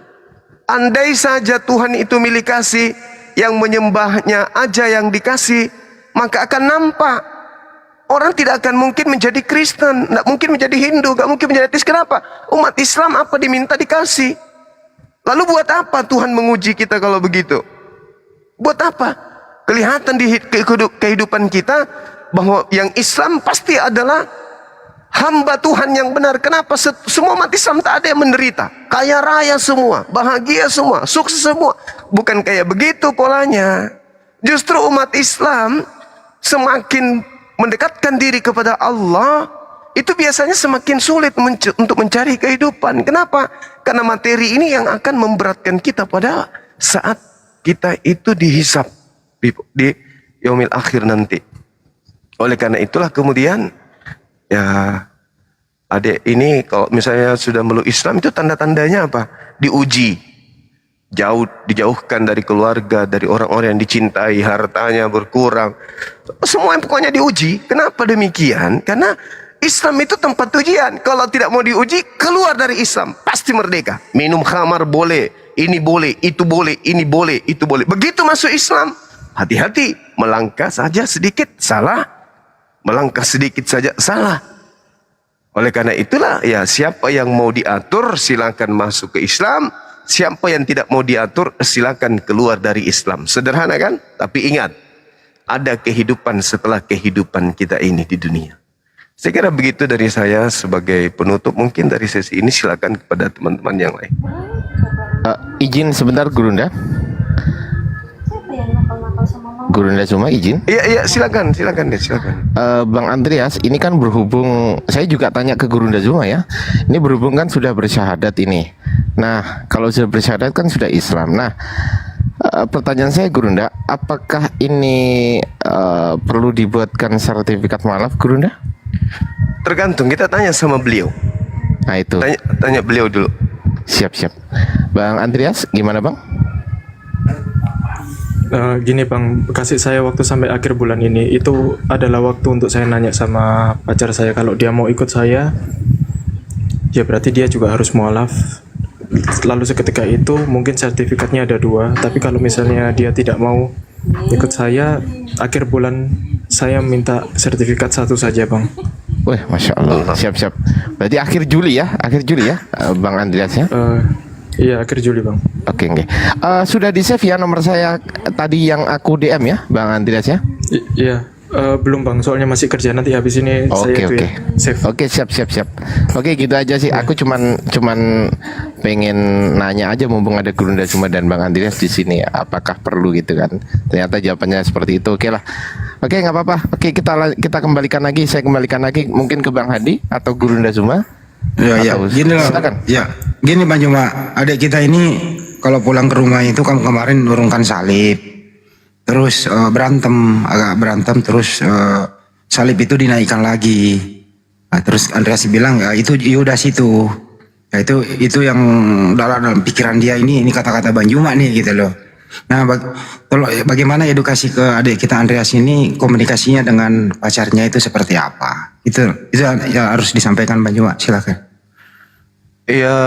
Andai saja Tuhan itu milik kasih, yang menyembahnya aja yang dikasih, maka akan nampak orang tidak akan mungkin menjadi Kristen, tidak mungkin menjadi Hindu, tidak mungkin menjadi ateis. Kenapa? Umat Islam apa diminta dikasih. Lalu buat apa Tuhan menguji kita kalau begitu? Buat apa? Kelihatan di kehidupan kita bahwa yang Islam pasti adalah hamba Tuhan yang benar. Kenapa? Semua umat Islam tak ada yang menderita. Kaya raya semua, bahagia semua, sukses semua. Bukan kayak begitu polanya. Justru umat Islam semakin mendekatkan diri kepada Allah, itu biasanya semakin sulit untuk mencari kehidupan. Kenapa? Karena materi ini yang akan memberatkan kita pada saat kita itu dihisab di yaumil akhir nanti. Oleh karena itulah kemudian ya, adik ini kalau misalnya sudah meluk Islam itu tanda-tandanya apa? Diuji, dijauhkan dari keluarga, dari orang-orang yang dicintai, hartanya berkurang, semua yang pokoknya diuji. Kenapa demikian? Karena Islam itu tempat ujian. Kalau tidak mau diuji, keluar dari Islam pasti merdeka. Minum khamar boleh, ini boleh, itu boleh, ini boleh, itu boleh. Begitu masuk Islam, hati-hati, melangkah saja sedikit salah. Melangkah sedikit saja salah. Oleh karena itulah ya, siapa yang mau diatur silakan masuk ke Islam, siapa yang tidak mau diatur silakan keluar dari Islam. Sederhana kan? Tapi ingat, ada kehidupan setelah kehidupan kita ini di dunia. Saya kira begitu dari saya sebagai penutup. Mungkin dari sesi ini silakan kepada teman-teman yang lain. Izin sebentar Gurunda. Gurunda cuma izin. Iya silakan deh. Bang Andreas, ini kan berhubung saya juga tanya ke Gurunda Zuma ya. Ini berhubung kan sudah bersyahadat ini. Nah, kalau sudah bersyahadat kan sudah Islam. Nah, pertanyaan saya Gurunda, apakah ini perlu dibuatkan sertifikat mualaf Gurunda? Tergantung, kita tanya sama beliau. Nah itu. Tanya beliau dulu. Siap. Bang Andreas, gimana Bang? Gini Bang, kasih saya waktu sampai akhir bulan ini. Itu adalah waktu untuk saya nanya sama pacar saya. Kalau dia mau ikut saya, ya berarti dia juga harus mualaf. Lalu seketika itu mungkin sertifikatnya ada 2. Tapi kalau misalnya dia tidak mau ikut saya, akhir bulan saya minta sertifikat 1 saja Bang. Wah, Masya Allah. Siap. Berarti akhir Juli ya Bang Andreas ya? Iya, akhir Juli Bang. Oke. Sudah di save ya nomor saya tadi yang aku DM ya Bang Andreas ya? Iya, Belum bang, soalnya masih kerja, nanti habis ini saya Oke, itu oke. ya, save. Oke, siap. Oke, gitu aja sih. Aku cuman pengen nanya aja mumpung ada Gurunda Suma dan Bang Andreas di sini, apakah perlu gitu kan. Ternyata jawabannya seperti itu. Oke lah. Oke, nggak apa-apa. Oke, kita kembalikan lagi. Saya kembalikan lagi mungkin ke Bang Hadi atau Gurunda Suma. Ya, Atau- gini loh. silakan. Ya, gini Bang Juma, adik kita ini kalau pulang ke rumah itu kan kemarin nurunkan salib, terus agak berantem, terus salib itu dinaikkan lagi. Nah, terus Andreas bilang ya itu Yudas itu, ya itu yang dalam pikiran dia ini kata-kata Bang Juma nih gitu loh. Nah, bagaimana edukasi ke adik kita Andreas ini, komunikasinya dengan pacarnya itu seperti apa? Itu ya harus disampaikan Bang Juma, silakan. Ya,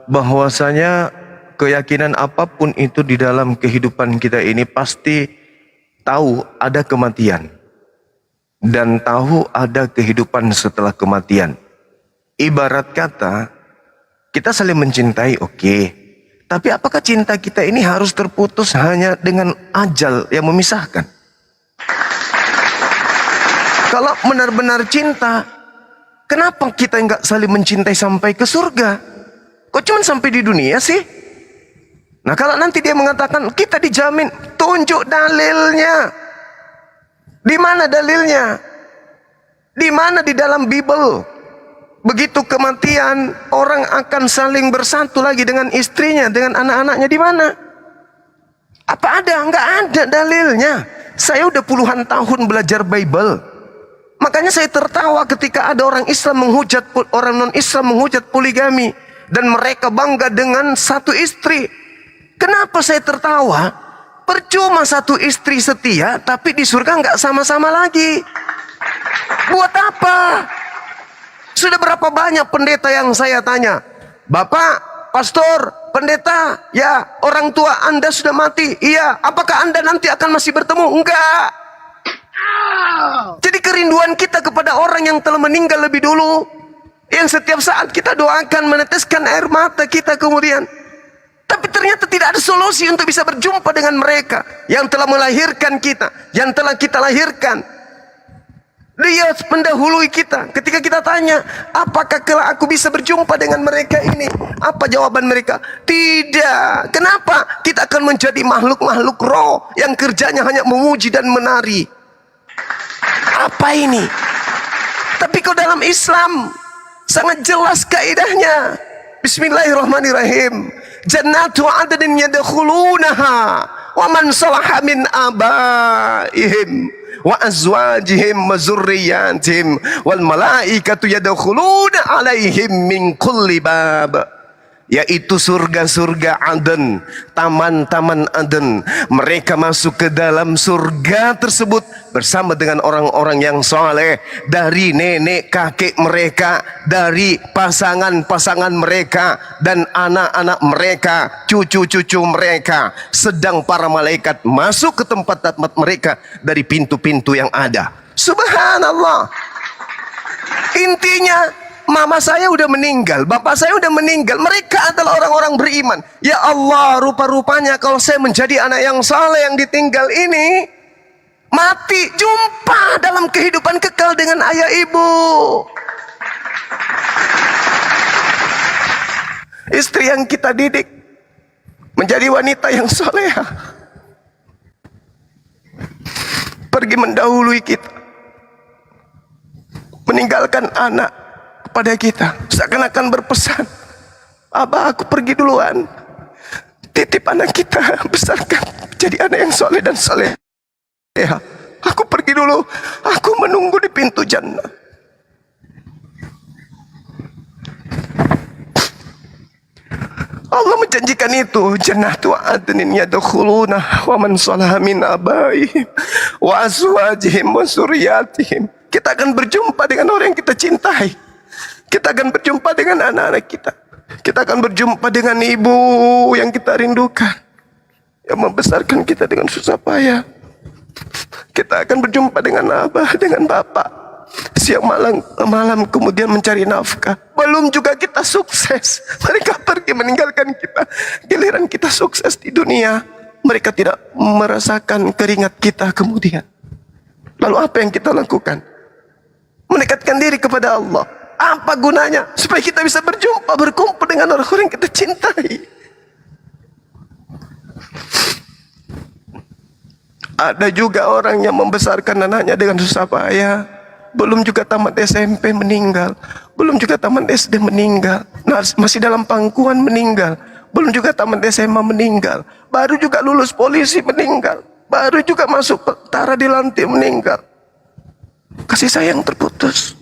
bahwasanya keyakinan apapun itu di dalam kehidupan kita ini pasti tahu ada kematian dan tahu ada kehidupan setelah kematian. Ibarat kata, kita saling mencintai, oke. Tapi apakah cinta kita ini harus terputus hanya dengan ajal yang memisahkan? Kalau benar-benar cinta, kenapa kita nggak saling mencintai sampai ke surga? Kok cuma sampai di dunia sih? Nah, kalau nanti dia mengatakan kita dijamin, tunjuk dalilnya. Di mana dalilnya? Di mana di dalam Bible? Begitu kematian, orang akan saling bersatu lagi dengan istrinya, dengan anak-anaknya, di mana? Apa ada? Nggak ada dalilnya. Saya udah puluhan tahun belajar Bible. Makanya saya tertawa ketika ada orang Islam menghujat, orang non-Islam menghujat poligami. Dan mereka bangga dengan satu istri. Kenapa saya tertawa? Percuma satu istri setia, tapi di surga nggak sama-sama lagi. Buat apa? Sudah berapa banyak pendeta yang saya tanya, Bapak, Pastor, Pendeta, ya orang tua Anda sudah mati. Iya, apakah Anda nanti akan masih bertemu? Enggak. Jadi kerinduan kita kepada orang yang telah meninggal lebih dulu, yang setiap saat kita doakan, meneteskan air mata kita kemudian. Tapi ternyata tidak ada solusi untuk bisa berjumpa dengan mereka yang telah melahirkan kita, yang telah kita lahirkan. Dia mendahului kita. Ketika kita tanya, apakah kelak aku bisa berjumpa dengan mereka ini? Apa jawaban mereka? Tidak. Kenapa? Kita akan menjadi makhluk-makhluk roh yang kerjanya hanya memuji dan menari. Apa ini? Tapi kalau dalam Islam sangat jelas kaidahnya. Bismillahirrahmanirrahim. Jannatu adnin yadkhulunaha wa man salaha min abaihim wa azwajihim wa zurriyatihim wal malaikatu yadkhuluna alaihim min kulli bab, yaitu surga-surga Aden, taman-taman Aden. Mereka masuk ke dalam surga tersebut bersama dengan orang-orang yang soleh, dari nenek kakek mereka, dari pasangan-pasangan mereka, dan anak-anak mereka, cucu-cucu mereka. Sedang para malaikat masuk ke tempat-tempat mereka dari pintu-pintu yang ada. Subhanallah. Intinya, mama saya udah meninggal, bapak saya udah meninggal. Mereka adalah orang-orang beriman. Ya Allah, rupa-rupanya kalau saya menjadi anak yang saleh yang ditinggal ini, mati, jumpa dalam kehidupan kekal dengan ayah ibu. Istri yang kita didik menjadi wanita yang soleha, pergi mendahului kita, meninggalkan anak pada kita, seakan-akan berpesan, Abah, aku pergi duluan, titip anak kita, besarkan jadi anak yang soleh dan soleh. Ya, aku pergi dulu, aku menunggu di pintu jannah. Allah menjanjikan itu, jannatu adnin yadkhuluna wa man salaha min abaihim wa azwajihim wa zurriyatihim. Kita akan berjumpa dengan orang yang kita cintai. Kita akan berjumpa dengan anak-anak kita. Kita akan berjumpa dengan ibu yang kita rindukan, yang membesarkan kita dengan susah payah. Kita akan berjumpa dengan abah, dengan bapak, siang malam kemudian mencari nafkah. Belum juga kita sukses, mereka pergi meninggalkan kita. Giliran kita sukses di dunia, mereka tidak merasakan keringat kita kemudian. Lalu apa yang kita lakukan? Mendekatkan diri kepada Allah. Apa gunanya? Supaya kita bisa berjumpa, berkumpul dengan orang-orang yang kita cintai. Ada juga orang yang membesarkan anaknya dengan susah payah. Belum juga tamat SMP meninggal. Belum juga tamat SD meninggal. Nah, masih dalam pangkuan meninggal. Belum juga tamat SMA meninggal. Baru juga lulus polisi meninggal. Baru juga masuk tentara dilantik meninggal. Kasih sayang terputus.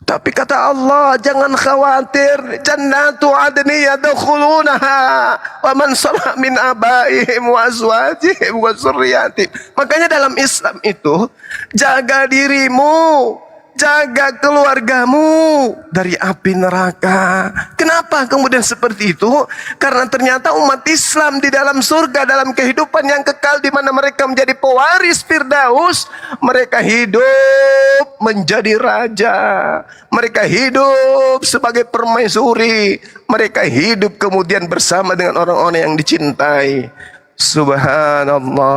Tapi kata Allah, jangan khawatir, jannatu adni yadkhulunaha wa man salaha min abaihim wa azwajihim wa dzurriyyatihim. Makanya dalam Islam itu, jaga dirimu, jaga keluargamu dari api neraka. Kenapa kemudian seperti itu? Karena ternyata umat Islam di dalam surga, dalam kehidupan yang kekal di mana mereka menjadi pewaris Firdaus, mereka hidup menjadi raja, mereka hidup sebagai permaisuri, mereka hidup kemudian bersama dengan orang-orang yang dicintai. Subhanallah,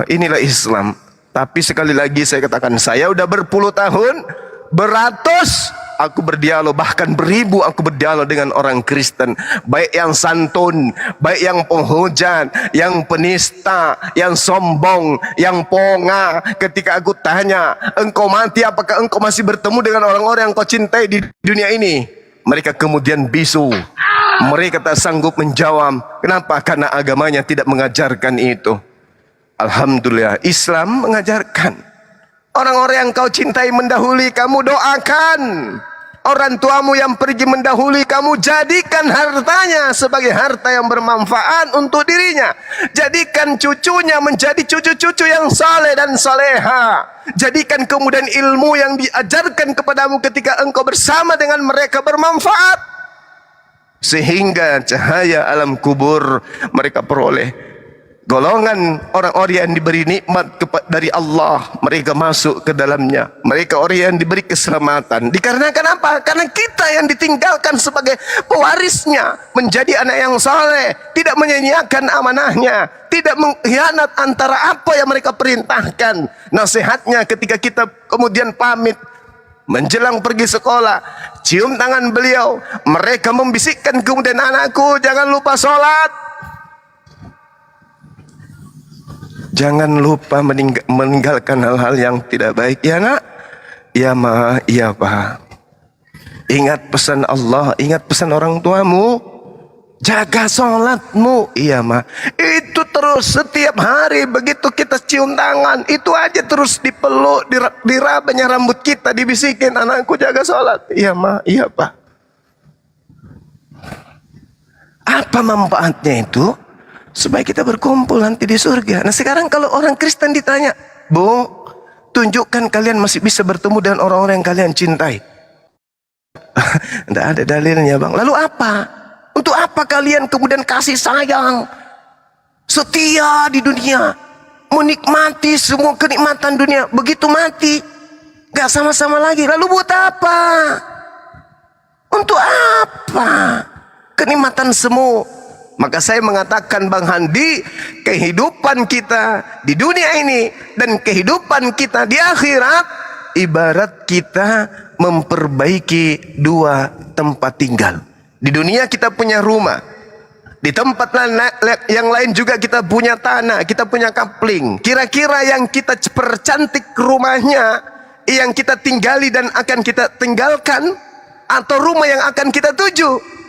inilah Islam. Tapi sekali lagi saya katakan, saya udah berpuluh tahun, beratus aku berdialog, bahkan beribu aku berdialog dengan orang Kristen, baik yang santun, baik yang penghujat, yang penista, yang sombong, yang ponga. Ketika aku tanya, engkau mati apakah engkau masih bertemu dengan orang-orang yang kau cintai di dunia ini? Mereka kemudian bisu, mereka tak sanggup menjawab. Kenapa? Karena agamanya tidak mengajarkan itu. Alhamdulillah, Islam mengajarkan. Orang-orang yang kau cintai mendahului kamu, doakan. Orang tuamu yang pergi mendahului kamu, jadikan hartanya sebagai harta yang bermanfaat untuk dirinya. Jadikan cucunya menjadi cucu-cucu yang saleh dan saleha. Jadikan kemudian ilmu yang diajarkan kepadamu ketika engkau bersama dengan mereka bermanfaat. Sehingga cahaya alam kubur mereka peroleh. Golongan orang-orang yang diberi nikmat dari Allah, mereka masuk ke dalamnya. Mereka orang yang diberi keselamatan. Dikarenakan apa? Karena kita yang ditinggalkan sebagai pewarisnya menjadi anak yang saleh, tidak menyia-nyiakan amanahnya, tidak mengkhianat antara apa yang mereka perintahkan. Nasihatnya ketika kita kemudian pamit menjelang pergi sekolah, cium tangan beliau. Mereka membisikkan kemudian, anakku jangan lupa sholat. Jangan lupa meninggalkan hal-hal yang tidak baik. Ya nak? Ya ma, iya pak. Ingat pesan Allah, ingat pesan orang tuamu. Jaga sholatmu. Iya ma. Itu terus setiap hari begitu kita cium tangan, itu aja terus dipeluk, dirabanya rambut kita, dibisikin, anakku jaga sholat. Iya ma, iya pak. Apa manfaatnya itu? Supaya kita berkumpul nanti di surga. Nah sekarang kalau orang Kristen ditanya, Bu, tunjukkan kalian masih bisa bertemu dengan orang-orang yang kalian cintai. Tidak ada dalilnya bang. Lalu apa? Untuk apa kalian kemudian kasih sayang, setia di dunia, menikmati semua kenikmatan dunia, begitu mati gak sama-sama lagi. Lalu buat apa? Untuk apa kenikmatan semua? Maka saya mengatakan Bang Handi, kehidupan kita di dunia ini dan kehidupan kita di akhirat ibarat kita memperbaiki dua tempat tinggal. Di dunia kita punya rumah, di tempat yang lain juga kita punya tanah, kita punya kapling. Kira-kira yang kita percantik rumahnya, yang kita tinggali dan akan kita tinggalkan, atau rumah yang akan kita tuju?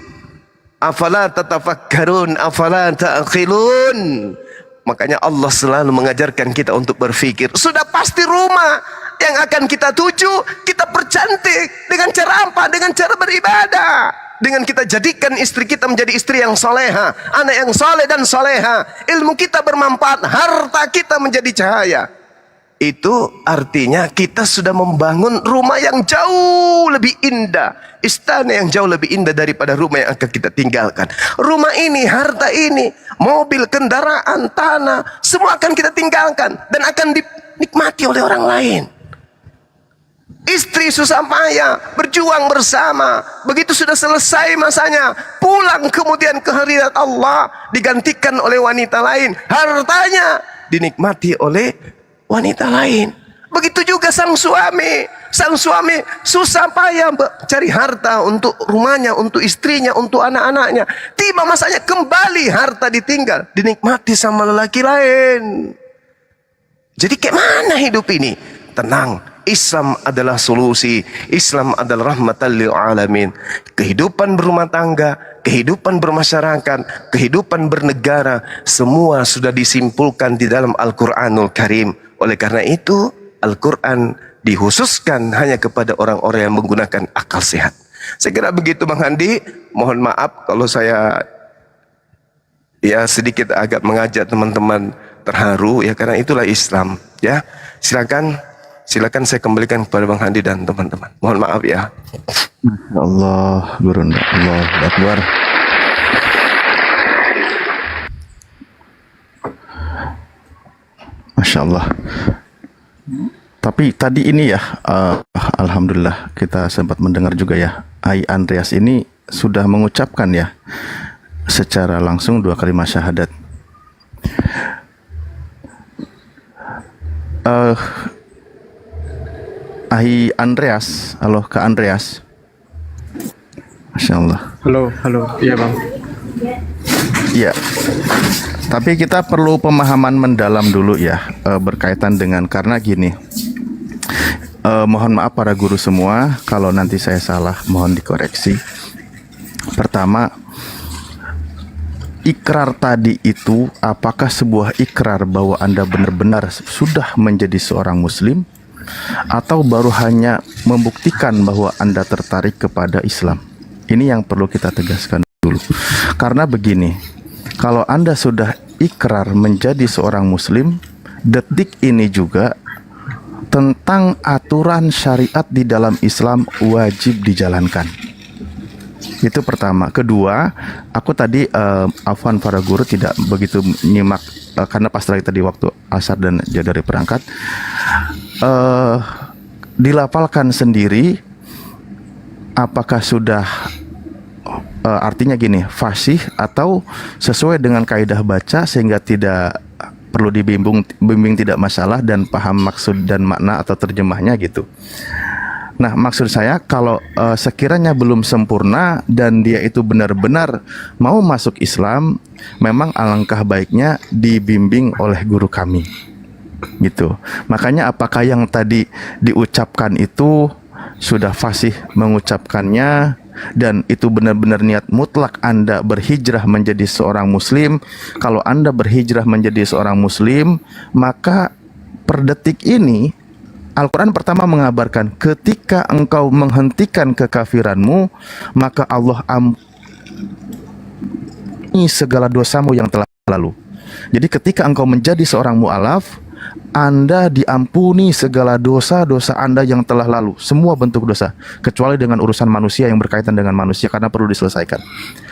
Afala tatafakkarun, afala ta'qilun. Makanya Allah selalu mengajarkan kita untuk berpikir. Sudah pasti rumah yang akan kita tuju, kita percantik. Dengan cara apa? Dengan cara beribadah. Dengan kita jadikan istri kita menjadi istri yang soleha, anak yang soleh dan soleha, ilmu kita bermanfaat, harta kita menjadi cahaya. Itu artinya kita sudah membangun rumah yang jauh lebih indah, istana yang jauh lebih indah daripada rumah yang akan kita tinggalkan. Rumah ini, harta ini, mobil, kendaraan, tanah, semua akan kita tinggalkan dan akan dinikmati oleh orang lain. Istri susah payah, berjuang bersama. Begitu sudah selesai masanya, pulang kemudian ke hadirat Allah, digantikan oleh wanita lain. Hartanya dinikmati oleh wanita lain. Begitu juga sang suami. Sang suami susah payah cari harta untuk rumahnya, untuk istrinya, untuk anak-anaknya. Tiba masanya kembali harta ditinggal, dinikmati sama lelaki lain. Jadi kayak mana hidup ini? Tenang, Islam adalah solusi. Islam adalah rahmatan lil alamin. Kehidupan berumah tangga, kehidupan bermasyarakat, kehidupan bernegara, semua sudah disimpulkan di dalam Al-Quranul Karim. Oleh karena itu, Al-Quran dikhususkan hanya kepada orang-orang yang menggunakan akal sehat. Saya kira begitu Bang Handi. Mohon maaf kalau saya ya sedikit agak mengajak teman-teman terharu ya, karena itulah Islam ya. Silakan saya kembalikan kepada Bang Handi dan teman-teman. Mohon maaf ya. Masya Allah, Guru. Allah Akbar. Masya Allah. Tapi tadi ini ya, alhamdulillah kita sempat mendengar juga ya, Ai Andreas ini sudah mengucapkan ya secara langsung 2 kalimat syahadat. Ai Andreas, halo Kak Andreas. Masya Allah. Halo, iya Bang. Iya. Tapi kita perlu pemahaman mendalam dulu ya, berkaitan dengan, karena gini. Mohon maaf para guru semua kalau nanti saya salah, mohon dikoreksi. Pertama, ikrar tadi itu apakah sebuah ikrar bahwa Anda benar-benar sudah menjadi seorang muslim, atau baru hanya membuktikan bahwa Anda tertarik kepada Islam? Ini yang perlu kita tegaskan dulu. Karena begini, kalau Anda sudah ikrar menjadi seorang muslim, detik ini juga tentang aturan syariat di dalam Islam wajib dijalankan. Itu pertama. Kedua, aku tadi afwan para guru tidak begitu nyimak karena pas tadi waktu asar dan jauh dari perangkat, dilafalkan sendiri apakah sudah artinya gini, fasih atau sesuai dengan kaidah baca sehingga tidak perlu bimbing tidak masalah dan paham maksud dan makna atau terjemahnya gitu. Nah, maksud saya kalau sekiranya belum sempurna dan dia itu benar-benar mau masuk Islam, memang alangkah baiknya dibimbing oleh guru kami. Gitu. Makanya apakah yang tadi diucapkan itu sudah fasih mengucapkannya dan itu benar-benar niat mutlak Anda berhijrah menjadi seorang muslim? Kalau Anda berhijrah menjadi seorang muslim, maka per detik ini Al-Quran pertama mengabarkan ketika engkau menghentikan kekafiranmu, maka Allah ampuni segala dosamu yang telah lalu. Jadi ketika engkau menjadi seorang mu'alaf, Anda diampuni segala dosa-dosa Anda yang telah lalu, semua bentuk dosa, kecuali dengan urusan manusia yang berkaitan dengan manusia karena perlu diselesaikan.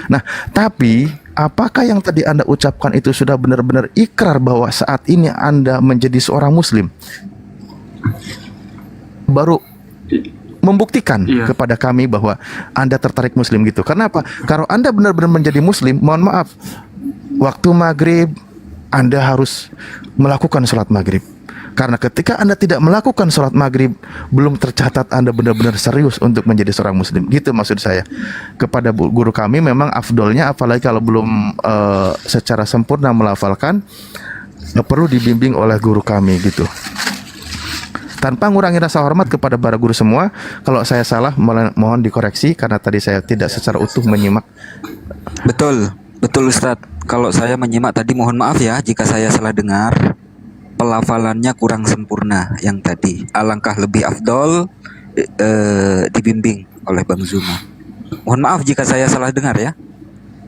Nah, tapi apakah yang tadi Anda ucapkan itu sudah benar-benar ikrar bahwa saat ini Anda menjadi seorang muslim? Baru membuktikan kepada kami bahwa Anda tertarik muslim gitu. Kenapa? Kalau Anda benar-benar menjadi muslim, mohon maaf, waktu maghrib Anda harus melakukan sholat maghrib. Karena ketika Anda tidak melakukan sholat maghrib, belum tercatat Anda benar-benar serius untuk menjadi seorang muslim. Gitu maksud saya. Kepada guru kami memang afdolnya, apalagi kalau belum secara sempurna melafalkan, perlu dibimbing oleh guru kami gitu. Tanpa ngurangi rasa hormat kepada para guru semua, kalau saya salah mohon dikoreksi karena tadi saya tidak secara utuh menyimak. Betul Ustadz. Kalau saya menyimak tadi mohon maaf ya jika saya salah dengar. Pelafalannya kurang sempurna yang tadi. Alangkah lebih afdol dibimbing oleh Bang Zuma. Mohon maaf jika saya salah dengar ya.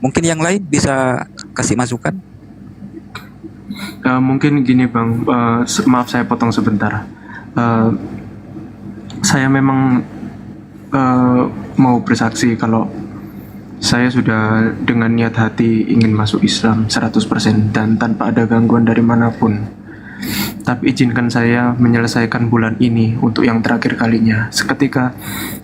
Mungkin yang lain bisa kasih masukan. Mungkin gini Bang, maaf saya potong sebentar. Saya memang mau bersaksi kalau saya sudah dengan niat hati ingin masuk Islam 100% dan tanpa ada gangguan dari manapun. Tapi izinkan saya menyelesaikan bulan ini untuk yang terakhir kalinya. Seketika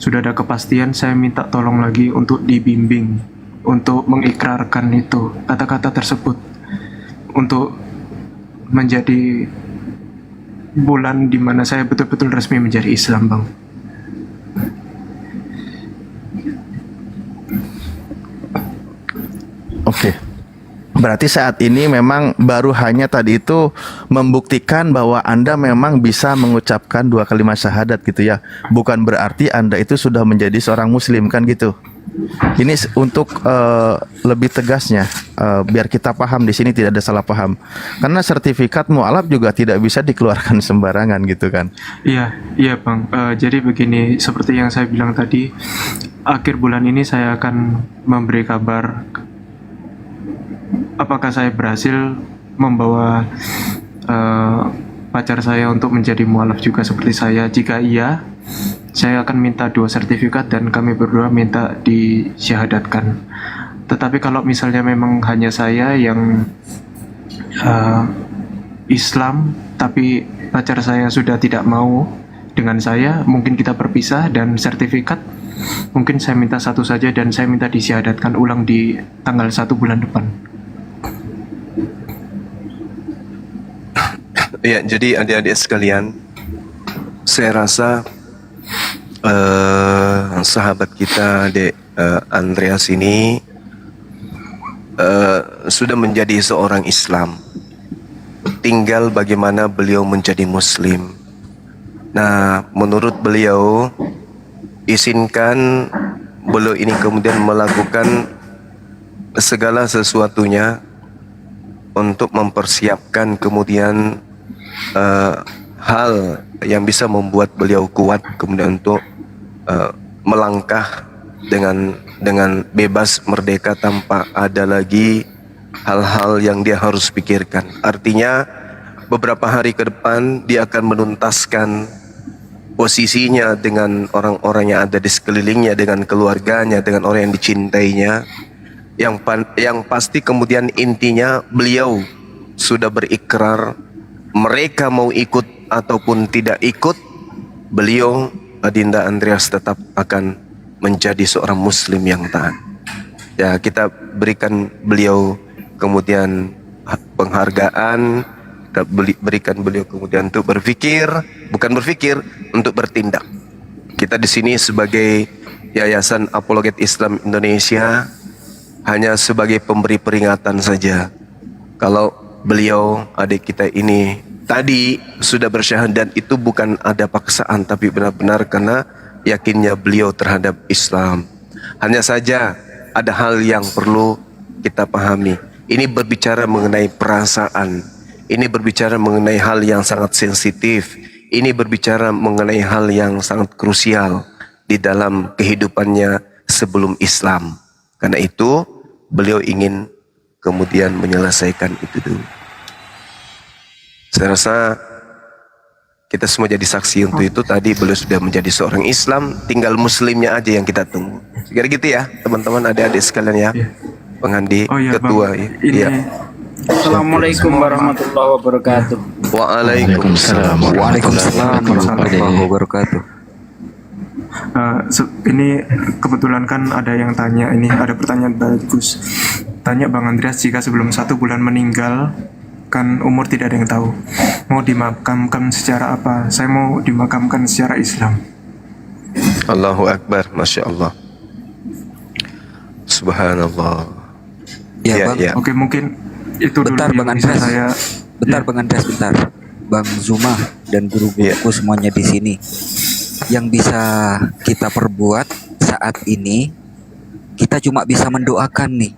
sudah ada kepastian, saya minta tolong lagi untuk dibimbing, untuk mengikrarkan itu, kata-kata tersebut, untuk menjadi bulan dimana saya betul-betul resmi menjadi Islam, Bang. Oke. Berarti saat ini memang baru hanya tadi itu membuktikan bahwa Anda memang bisa mengucapkan 2 kalimat syahadat gitu ya. Bukan berarti Anda itu sudah menjadi seorang muslim kan gitu. Ini untuk lebih tegasnya biar kita paham di sini tidak ada salah paham. Karena sertifikat mualaf juga tidak bisa dikeluarkan sembarangan gitu kan. Iya, iya Bang. Jadi begini, seperti yang saya bilang tadi, akhir bulan ini saya akan memberi kabar apakah saya berhasil membawa pacar saya untuk menjadi mualaf juga seperti saya. Jika iya, saya akan minta 2 sertifikat dan kami berdua minta disyahadatkan. Tetapi kalau misalnya memang hanya saya yang Islam tapi pacar saya sudah tidak mau dengan saya, mungkin kita berpisah, dan sertifikat mungkin saya minta 1 saja dan saya minta disyahadatkan ulang di tanggal 1 bulan depan. Ya, jadi adik-adik sekalian, saya rasa sahabat kita Dek Andreas ini sudah menjadi seorang Islam. Tinggal bagaimana beliau menjadi Muslim. Nah, menurut beliau, izinkan beliau ini kemudian melakukan segala sesuatunya untuk mempersiapkan kemudian hal yang bisa membuat beliau kuat kemudian untuk melangkah dengan bebas merdeka tanpa ada lagi hal-hal yang dia harus pikirkan. Artinya beberapa hari ke depan dia akan menuntaskan posisinya dengan orang-orang yang ada di sekelilingnya, dengan keluarganya, dengan orang yang dicintainya. Yang pasti kemudian intinya beliau sudah berikrar, mereka mau ikut ataupun tidak ikut, beliau Adinda Andreas tetap akan menjadi seorang Muslim yang taat. Ya, kita berikan beliau kemudian penghargaan, kita berikan beliau kemudian untuk berpikir, bukan berpikir, untuk bertindak. Kita di sini sebagai Yayasan Apologet Islam Indonesia hanya sebagai pemberi peringatan saja. Kalau beliau, adik kita ini tadi sudah bersyahadat, itu bukan ada paksaan, tapi benar-benar karena yakinnya beliau terhadap Islam. Hanya saja ada hal yang perlu kita pahami. Ini berbicara mengenai perasaan. Ini berbicara mengenai hal yang sangat sensitif. Ini berbicara mengenai hal yang sangat krusial di dalam kehidupannya sebelum Islam. Karena itu beliau ingin kemudian menyelesaikan itu dulu. Saya rasa kita semua jadi saksi untuk itu. Tadi beliau sudah menjadi seorang Islam, tinggal Muslimnya aja yang kita tunggu. Kira gitu ya teman-teman, adik-adik sekalian ya. Bang Andi, ketua ya. Iya. Assalamualaikum warahmatullahi wabarakatuh. Waalaikumsalam. Waalaikumsalam warahmatullahi wabarakatuh. Ini kebetulan kan ada yang tanya, ini ada pertanyaan bagus. Tanya Bang Andreas, jika sebelum 1 bulan meninggal, kan umur tidak ada yang tahu, mau dimakamkan secara apa? Saya mau dimakamkan secara Islam. Allahu Akbar, Masya Allah. Subhanallah. Ya, Bang. Oke, mungkin itu Bentar dulu Bang yang bisa Andreas. saya. Bentar Bang Andreas, bentar. Bang Zuma dan guru-guruku semuanya di sini. Yang bisa kita perbuat saat ini, kita cuma bisa mendoakan nih.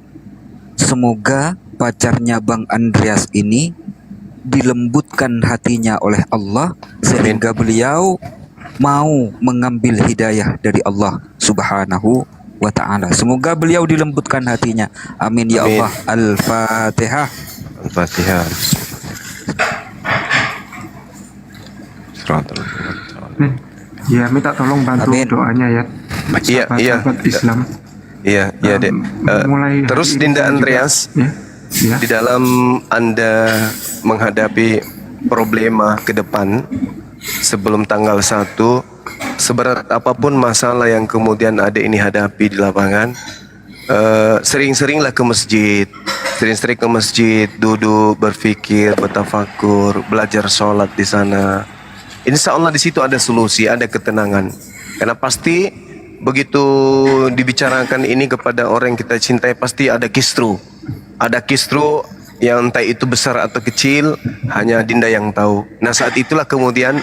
Semoga pacarnya Bang Andreas ini dilembutkan hatinya oleh Allah sehingga beliau mau mengambil hidayah dari Allah Subhanahu wa ta'ala. Semoga beliau dilembutkan hatinya. Amin ya Allah. Al-Fatihah. Al-Fatihah. Ya, minta tolong bantu doanya ya. Sahabat Islam. Iya, Dek. Mulai Terus Dinda Andreas, di dalam Anda menghadapi problema ke depan sebelum tanggal 1, seberat apapun masalah yang kemudian adik ini hadapi di lapangan, sering-seringlah ke masjid. Sering-sering ke masjid, duduk, berfikir, bertafakur, belajar sholat di sana. Insya Allah di situ ada solusi, ada ketenangan. Karena pasti begitu dibicarakan ini kepada orang yang kita cintai, pasti ada kisru. Ada kisru yang entah itu besar atau kecil, hanya Dinda yang tahu. Nah saat itulah kemudian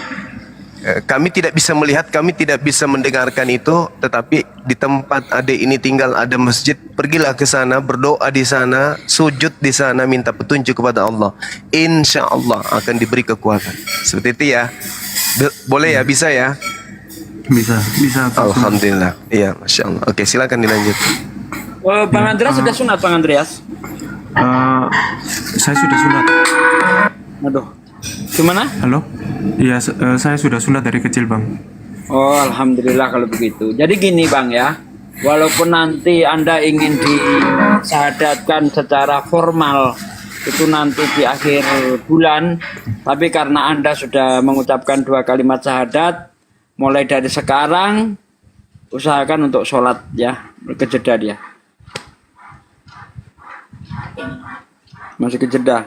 kami tidak bisa melihat, kami tidak bisa mendengarkan itu, tetapi di tempat adik ini tinggal ada masjid, pergilah ke sana, berdoa di sana, sujud di sana, minta petunjuk kepada Allah. Insya Allah akan diberi kekuatan. Seperti itu ya. Boleh ya, bisa ya? Bisa. Alhamdulillah. Iya, masya Allah. Oke, silakan dilanjut. Bang Andreas sudah sunat, Bang Andreas? Saya sudah sunat. Aduh. Gimana? Halo? Iya, saya sudah sunat dari kecil, Bang. Oh, alhamdulillah kalau begitu. Jadi gini, Bang ya. Walaupun nanti Anda ingin disyahadatkan secara formal itu nanti di akhir bulan, tapi karena Anda sudah mengucapkan 2 kalimat syahadat, mulai dari sekarang usahakan untuk sholat ya, kejeda dia. Masih kejeda.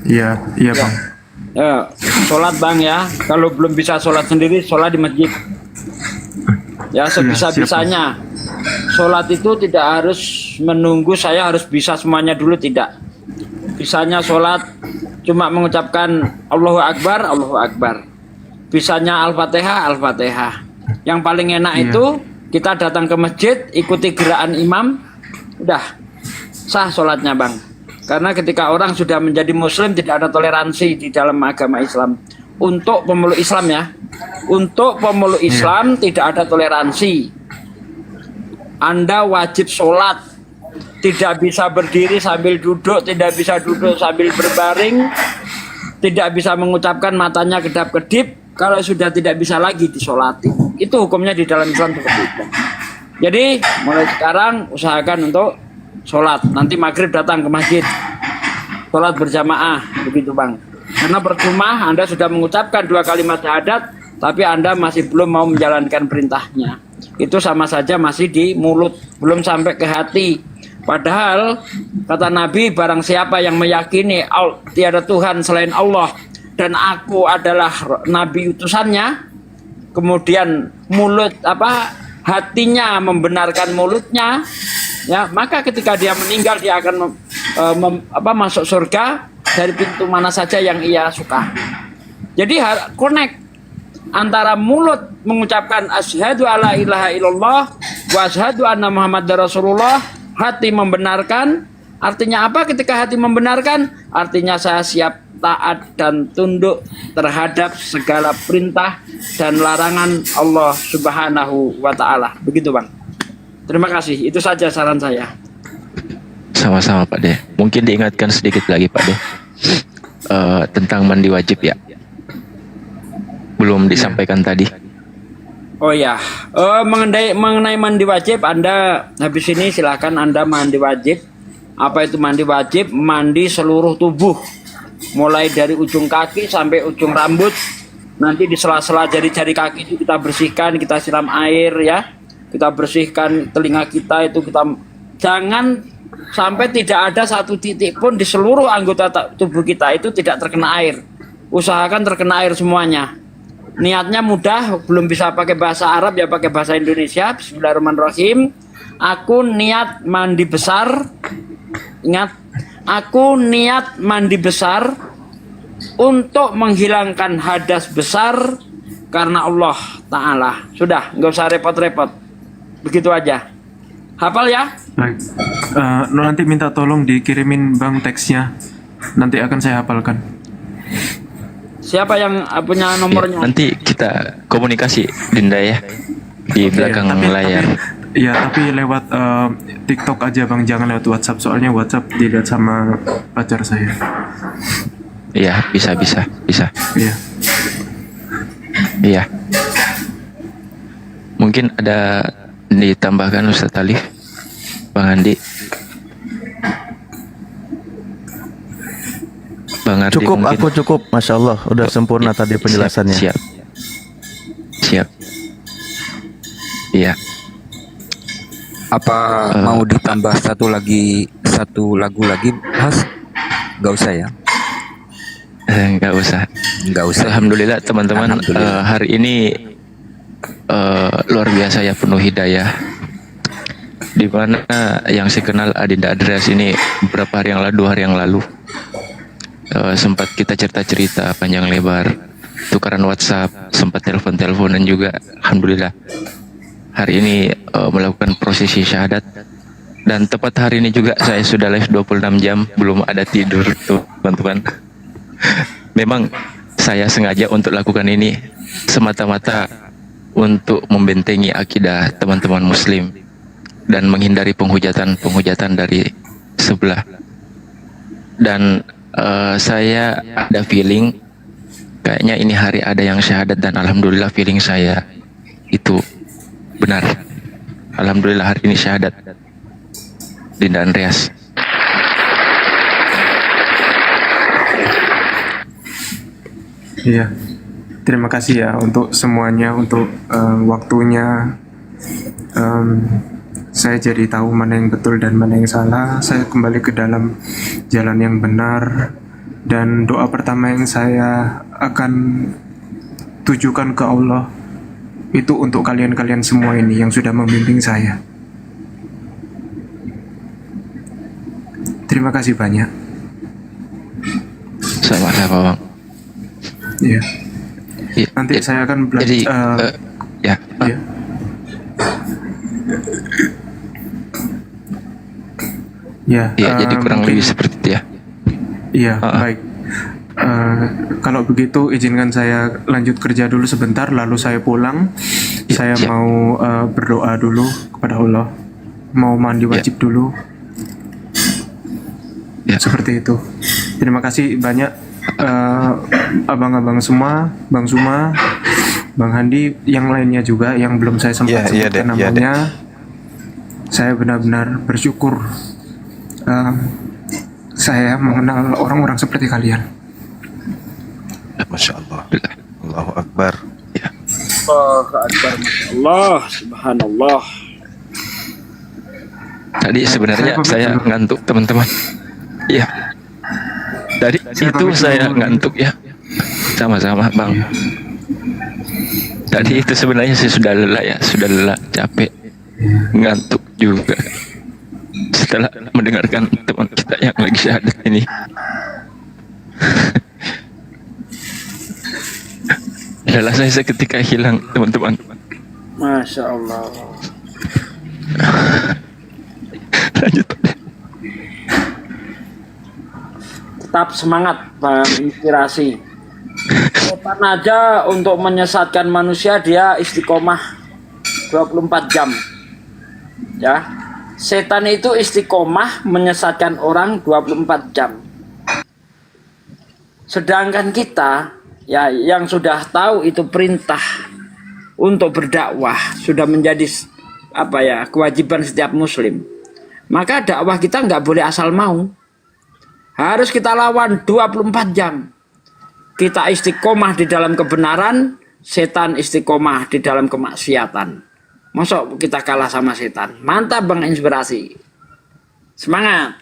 Iya, Bang. Ya, sholat Bang ya. Kalau belum bisa sholat sendiri, sholat di masjid. Ya sebisa-bisanya. Sholat itu tidak harus menunggu saya harus bisa semuanya dulu, tidak. Bisanya sholat cuma mengucapkan Allahu Akbar, Allahu Akbar. Bisanya Al-Fatihah, Al-Fatihah. Yang paling enak itu kita datang ke masjid, ikuti gerakan imam, udah sah sholatnya Bang. Karena ketika orang sudah menjadi muslim tidak ada toleransi di dalam agama Islam. Untuk pemeluk Islam ya, untuk pemeluk Islam tidak ada toleransi. Anda wajib sholat, tidak bisa berdiri sambil duduk, tidak bisa duduk sambil berbaring, tidak bisa mengucapkan matanya kedap-kedip. Kalau sudah tidak bisa lagi disolati, itu hukumnya di dalam Islam seperti itu. Jadi mulai sekarang usahakan untuk sholat. Nanti maghrib datang ke masjid, sholat berjamaah, begitu Bang. Karena percuma Anda sudah mengucapkan 2 kalimat syahadat, tapi Anda masih belum mau menjalankan perintahnya. Itu sama saja masih di mulut, belum sampai ke hati. Padahal kata Nabi, barang siapa yang meyakini tiada Tuhan selain Allah dan aku adalah Nabi utusannya, kemudian hatinya membenarkan mulutnya, ya maka ketika dia meninggal dia akan masuk surga dari pintu mana saja yang ia suka. Jadi connect antara mulut mengucapkan asyhadu alla ilaha illallah wa asyhadu anna muhammadar rasulullah, hati membenarkan. Artinya apa ketika hati membenarkan? Artinya saya siap taat dan tunduk terhadap segala perintah dan larangan Allah Subhanahu wa taala. Begitu Bang. Terima kasih. Itu saja saran saya. Sama-sama Pak De. Mungkin diingatkan sedikit lagi Pak De tentang mandi wajib ya. Belum disampaikan tadi. Oh ya, mengenai mandi wajib, Anda habis ini silakan Anda mandi wajib. Apa itu mandi wajib? Mandi seluruh tubuh, mulai dari ujung kaki sampai ujung rambut. Nanti di sela-sela jari-jari kaki itu kita bersihkan, kita siram air ya. Kita bersihkan telinga kita itu, kita jangan sampai tidak ada satu titik pun di seluruh anggota tubuh kita itu tidak terkena air. Usahakan terkena air semuanya. Niatnya mudah, belum bisa pakai bahasa Arab ya pakai bahasa Indonesia. Bismillahirrahmanirrahim. Aku niat mandi besar. Ingat, aku niat mandi besar untuk menghilangkan hadas besar karena Allah Ta'ala. Sudah, nggak usah repot-repot. Begitu aja. Hafal ya? Baik. Nanti minta tolong dikirimin Bang teksnya. Nanti akan saya hafalkan. Siapa yang punya nomornya? Nanti kita komunikasi Dinda ya di belakang layar. Tapi lewat TikTok aja Bang, jangan lewat WhatsApp. Soalnya WhatsApp dilihat sama pacar saya. Iya, bisa. Iya. Iya. Mungkin ada ditambahkan Ustadz Alif, Bang Andi. Bang Ardi Cukup, mungkin. aku cukup. Masya Allah, udah sempurna tadi penjelasannya. Siap. Iya. Apa mau ditambah satu lagu lagi, Mas? Gak usah ya? Nggak usah. Nggak usah. Alhamdulillah teman-teman, Alhamdulillah. hari ini luar biasa ya, penuh hidayah. Di mana yang saya kenal Adinda Andreas ini beberapa hari yang lalu, 2 hari yang lalu, sempat kita cerita-cerita panjang lebar, tukaran WhatsApp, sempat telepon-teleponan juga. Alhamdulillah hari ini melakukan prosesi syahadat, dan tepat hari ini juga saya sudah live 26 jam belum ada tidur tuh teman-teman. Memang saya sengaja untuk lakukan ini semata-mata untuk membentengi akidah teman-teman muslim dan menghindari penghujatan dari sebelah. Dan saya ada feeling kayaknya ini hari ada yang syahadat, dan alhamdulillah feeling saya itu benar. Alhamdulillah hari ini syahadat Dinda Andreas. Iya, terima kasih ya untuk semuanya, untuk waktunya. Saya jadi tahu mana yang betul dan mana yang salah. Saya kembali ke dalam jalan yang benar, dan doa pertama yang saya akan tujukan ke Allah itu untuk kalian-kalian semua ini yang sudah membimbing saya. Terima kasih banyak. Sama-sama Bang. Iya. Iya, Nanti saya akan belajar. Jadi ya. Iya. Ya, Iya, jadi kurang mungkin- lebih seperti itu ya. Iya, Ah, ah. baik. Kalau begitu izinkan saya lanjut kerja dulu sebentar, lalu saya pulang. Ya, Saya siap. mau berdoa dulu kepada Allah, mau mandi wajib dulu. Ya. Seperti itu. Terima kasih banyak abang-abang semua, Bang Suma, Bang Handi, yang lainnya juga yang belum saya sempat Iya, sebutkan Dek, iya, Dek. namanya. Saya benar-benar bersyukur saya mengenal orang-orang seperti kalian. Masya Allah. Allahu Akbar. Allahu Akbar. Allah, subhanallah. Tadi sebenarnya pamit saya dulu. ngantuk teman-teman. Iya. Tadi Saya itu pamit saya dulu. ngantuk ya. Sama-sama Bang. Tadi itu sebenarnya saya sudah lelah, capek, ngantuk juga. Setelah mendengarkan teman kita yang lagi syahadat ini. Lelah saya seketika hilang teman-teman. Masya Allah. Lanjut. Tetap semangat, Bang Inspirasi. Setan aja untuk menyesatkan manusia dia istiqomah 24 jam. Ya. Setan itu istiqomah menyesatkan orang 24 jam. Sedangkan kita ya yang sudah tahu itu perintah untuk berdakwah sudah menjadi kewajiban setiap muslim. Maka dakwah kita nggak boleh asal mau. Harus kita lawan 24 jam. Kita istiqomah di dalam kebenaran, setan istiqomah di dalam kemaksiatan. Masuk kita kalah sama setan. Mantap Bang Inspirasi. Semangat.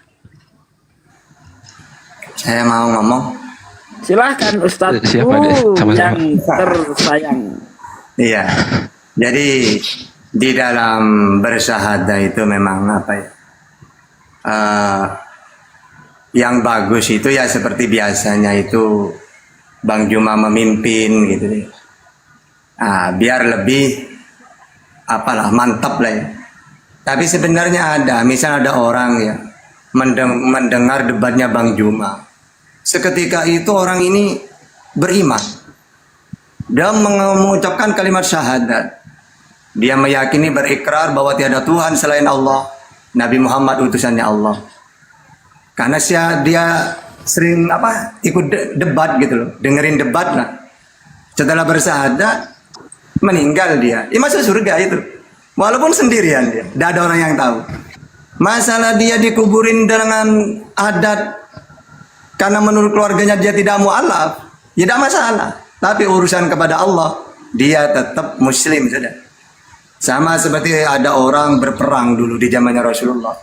Saya mau ngomong. Silahkan Ustadz Siapa deh? Sama-sama. yang tersayang. Iya. Jadi di dalam bersyahadah itu memang yang bagus itu ya seperti biasanya itu Bang Juma memimpin gitu deh. Biar lebih mantap lah ya. Tapi sebenarnya misal ada orang ya mendengar debatnya Bang Juma. Seketika itu orang ini beriman. Dia mengucapkan kalimat syahadat. Dia meyakini berikrar bahwa tiada Tuhan selain Allah, Nabi Muhammad utusannya Allah. Karena dia sering ikut debat gitu loh, dengerin debat lah. Setelah bersyahadat meninggal dia, masuk surga itu. Walaupun sendirian dia, tidak ada orang yang tahu. Masalah dia dikuburin dengan adat karena menurut keluarganya dia tidak mu'alaf, tidak masalah. Tapi urusan kepada Allah, dia tetap muslim sudah. Sama seperti ada orang berperang dulu di zamannya Rasulullah.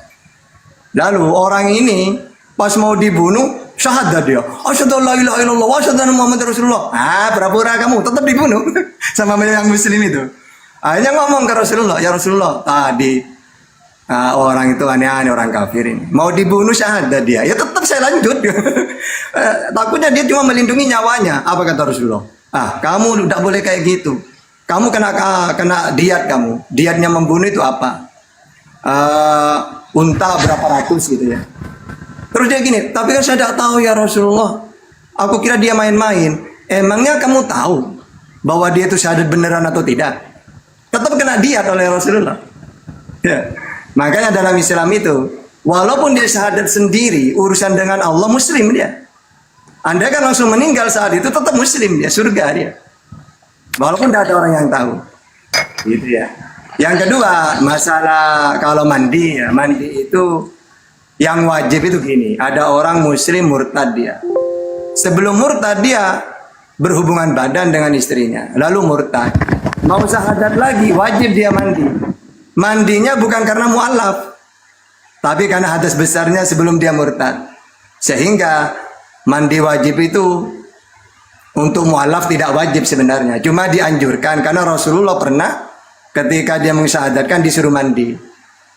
Lalu orang ini pas mau dibunuh, syahadat dia. Asyhadu an la ilaha illallah wa asyhadu anna Muhammadar Rasulullah. Pura-pura kamu tetap dibunuh sama yang muslim itu. Akhirnya ngomong ke Rasulullah, ya Rasulullah, tadi orang itu aneh-aneh, orang kafir ini. Mau dibunuh syahadat dia. Ya tetap saya lanjut. Takutnya dia cuma melindungi nyawanya. Apa kata Rasulullah? Kamu tidak boleh kayak gitu. Kamu kena diat kamu. Diatnya membunuh itu apa? Unta berapa ratus gitu ya. Terus dia gini, tapi kan saya tidak tahu ya Rasulullah. Aku kira dia main-main. Emangnya kamu tahu bahwa dia itu syahadat beneran atau tidak? Tetap kena diat oleh Rasulullah. Ya. Makanya dalam Islam itu, walaupun dia syahadat sendiri, urusan dengan Allah muslim dia. Anda kan langsung meninggal saat itu, tetap muslim dia, surga dia. Walaupun tidak ada orang yang tahu. Gitu ya. Yang kedua, masalah kalau mandi ya, mandi itu yang wajib itu gini, ada orang muslim murtad dia. Sebelum murtad dia berhubungan badan dengan istrinya, lalu murtad. Mau syahadat lagi, wajib dia mandi. Mandinya bukan karena mu'alaf, tapi karena hadas besarnya sebelum dia murtad. Sehingga mandi wajib itu untuk mu'alaf tidak wajib sebenarnya, cuma dianjurkan karena Rasulullah pernah ketika dia mensyahadatkan disuruh mandi.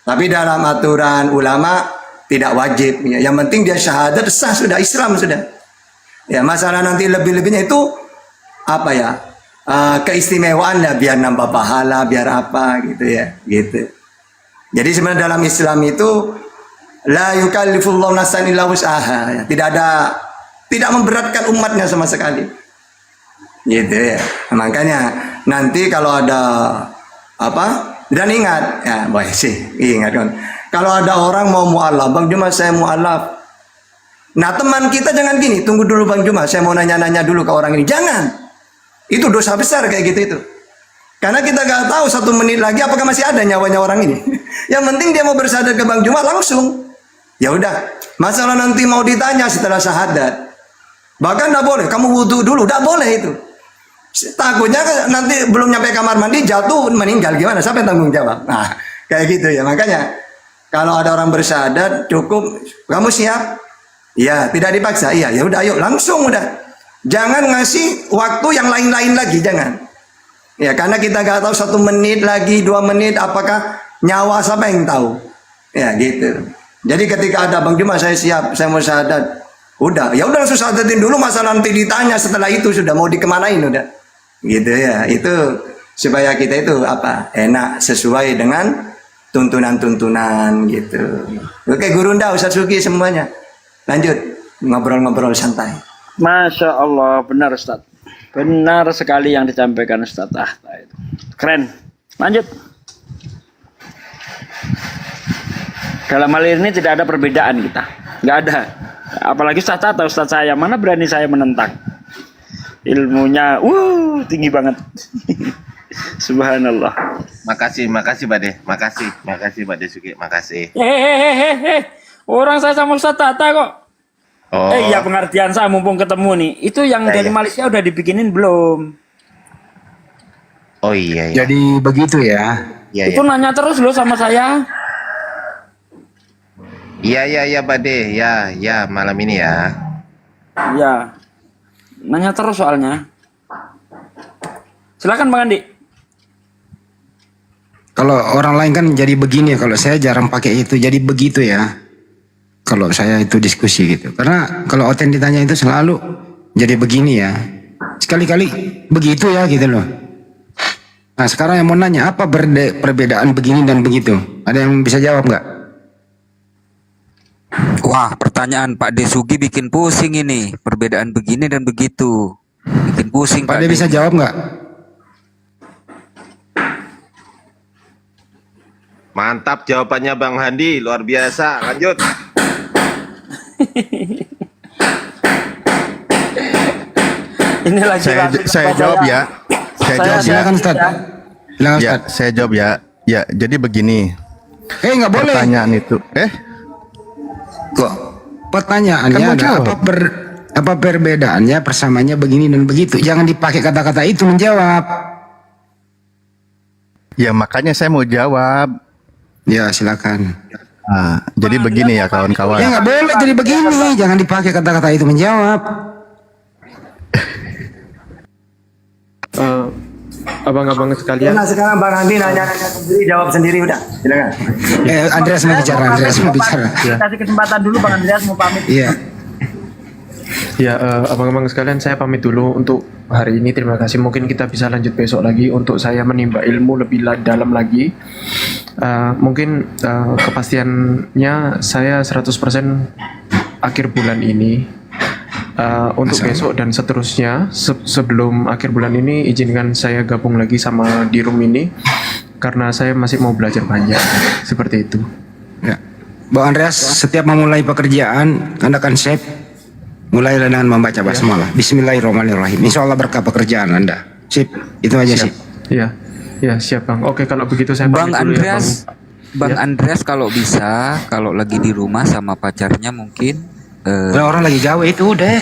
Tapi dalam aturan ulama tidak wajib. Yang penting dia syahadat sah sudah, Islam sudah. Ya masalah nanti lebih-lebihnya itu apa ya? Keistimewaan lah, biar nambah pahala, biar apa gitu ya, gitu. Jadi sebenarnya dalam Islam itu la yukallifullahu nafsan illa wus'aha. Tidak memberatkan umatnya sama sekali. Gitu ya. Makanya nanti kalau ada dan ingat ya, boleh sih ingat kan. Kalau ada orang mau mu'alaf, Bang Juma saya mu'alaf. Nah teman kita jangan gini, tunggu dulu Bang Juma, saya mau nanya-nanya dulu ke orang ini. Jangan. Itu dosa besar kayak gitu itu. Karena kita gak tahu 1 menit lagi apakah masih ada nyawanya orang ini. Yang penting dia mau bersyahadat ke Bang Juma langsung. Ya udah. Masalah nanti mau ditanya setelah syahadat. Bahkan tidak boleh. Kamu wudu dulu, tidak boleh itu. Takutnya nanti belum nyampe kamar mandi jatuh meninggal gimana? Siapa yang tanggung jawab? Nah kayak gitu ya. Makanya kalau ada orang bersyahadat cukup. Kamu siap? Iya. Tidak dipaksa. Iya. Ya udah ayo langsung udah. Jangan ngasih waktu yang lain-lain lagi, jangan. Ya, karena kita nggak tahu 1 menit lagi, 2 menit, apakah nyawa siapa yang tahu. Ya, gitu. Jadi ketika ada Bang Juma, saya siap, saya mau syahadat. Udah, ya udah langsung syahadatin dulu, masalah nanti ditanya setelah itu sudah mau dikemanain udah. Gitu ya, itu supaya kita itu enak sesuai dengan tuntunan-tuntunan gitu. Oke, Guru Nda, Ustaz Suki semuanya. Lanjut ngobrol-ngobrol santai. Masya Allah, benar Ustaz. Benar sekali yang disampaikan Ustaz Ahta itu. Keren. Lanjut. Dalam hal ini tidak ada perbedaan kita. Nggak ada. Apalagi Ustaz Ahta, Ustaz saya. Mana berani saya menentang. Ilmunya, tinggi banget. Subhanallah. Makasih Bade. Makasih Bade Suki, makasih. Orang saya sama Ustaz Ahta kok. Ya pengertian saya mumpung ketemu nih. Itu yang dari Malaysia udah dibikinin belum? Oh iya. Jadi begitu ya. Itu nanya terus loh sama saya. Iya Bade. Ya malam ini ya. Iya. Nanya terus soalnya. Silakan Bang Andi. Kalau orang lain kan jadi begini, kalau saya jarang pakai itu jadi begitu ya. Kalau saya itu diskusi gitu. Karena kalau Oten ditanya itu selalu jadi begini ya. Sekali-kali begitu ya gitu loh. Nah sekarang yang mau nanya apa perbedaan begini dan begitu? Ada yang bisa jawab nggak? Wah, pertanyaan Pak Desugi bikin pusing ini. Perbedaan begini dan begitu. Bikin pusing Pak De bisa jawab nggak? Mantap jawabannya Bang Handi, luar biasa. Lanjut. Ini lagi Saya jawab ya. Saya jawab ya. Silakan Ustaz. Silakan Ya, Ustaz. saya jawab ya. Ya, jadi begini. Nggak boleh. Pertanyaan itu. Kok pertanyaannya Kan mau ada jawab. apa perbedaannya, persamaannya begini dan begitu. Jangan dipakai kata-kata itu menjawab. Ya makanya saya mau jawab. Ya silakan. Nah, jadi begini ya kawan-kawan. Ya nggak boleh jadi begini, jangan dipakai kata-kata itu menjawab. Abang-abang sekalian. Nah sekarang Bang Andi nanya sendiri, jawab sendiri udah. Silakan. Andreas mau bicara, Andreas mau bicara. Kasih kesempatan dulu Bang Andreas mau pamit. Iya. Ya, abang-abang sekalian, saya pamit dulu untuk hari ini. Terima kasih. Mungkin kita bisa lanjut besok lagi untuk saya menimba ilmu lebih dalam lagi. Mungkin kepastiannya saya 100% akhir bulan ini. Untuk besok dan seterusnya, sebelum akhir bulan ini, izinkan saya gabung lagi sama di room ini karena saya masih mau belajar banyak. Seperti itu. Ya. Bang Andreas, setiap memulai pekerjaan, Anda akan save. Mulailah dengan membaca basmalah. Bismillahirrahmanirrahim. Insya Allah berkah pekerjaan Anda. Sip, itu aja sih. Iya, ya siap Bang. Oke, kalau begitu saya Bang pamit dulu Andreas, ya, Bang Andreas kalau bisa, kalau lagi di rumah sama pacarnya mungkin Nah, orang lagi gawe itu udah.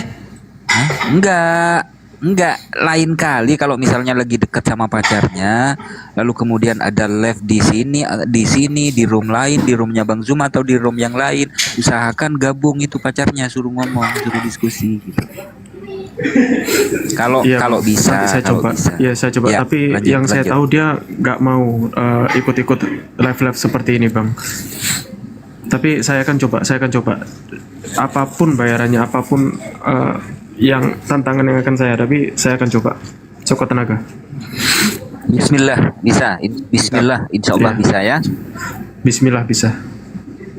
enggak lain kali kalau misalnya lagi dekat sama pacarnya, lalu kemudian ada live di sini di room lain, di roomnya Bang Zuma atau di room yang lain, usahakan gabung itu pacarnya, suruh ngomong, suruh diskusi gitu. Kalau Iya, kalau bisa, nanti saya kalau coba. bisa. Ya, saya coba. Ya, Tapi lanjut, yang saya lanjut. tahu dia nggak mau ikut-ikut live seperti ini, Bang. Tapi saya akan coba. Apapun bayarannya, apapun yang tantangan yang akan saya hadapi, saya akan coba. Sekuat tenaga. Bismillah bisa, Bismillah, insya Allah Ya. bisa ya. Bismillah bisa.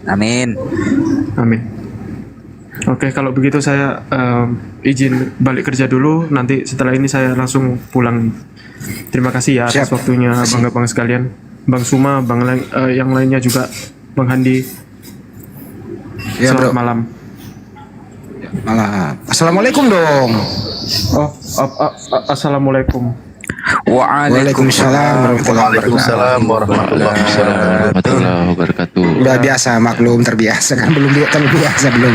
Amin. Amin. Oke, kalau begitu saya izin balik kerja dulu. Nanti setelah ini saya langsung pulang. Terima kasih ya atas Siap. waktunya abang-abang sekalian. Bang Suma, yang lainnya juga, Bang Handi. Ya, Selamat bro. malam. Malah. Assalamualaikum dong. Oh, assalamualaikum. Waalaikumsalam warahmatullahi wabarakatuh. Waalaikumsalam warahmatullahi wabarakatuh. Warahmatullahi wabarakatuh. Udah biasa, maklum, terbiasa kan, belum terbiasa belum.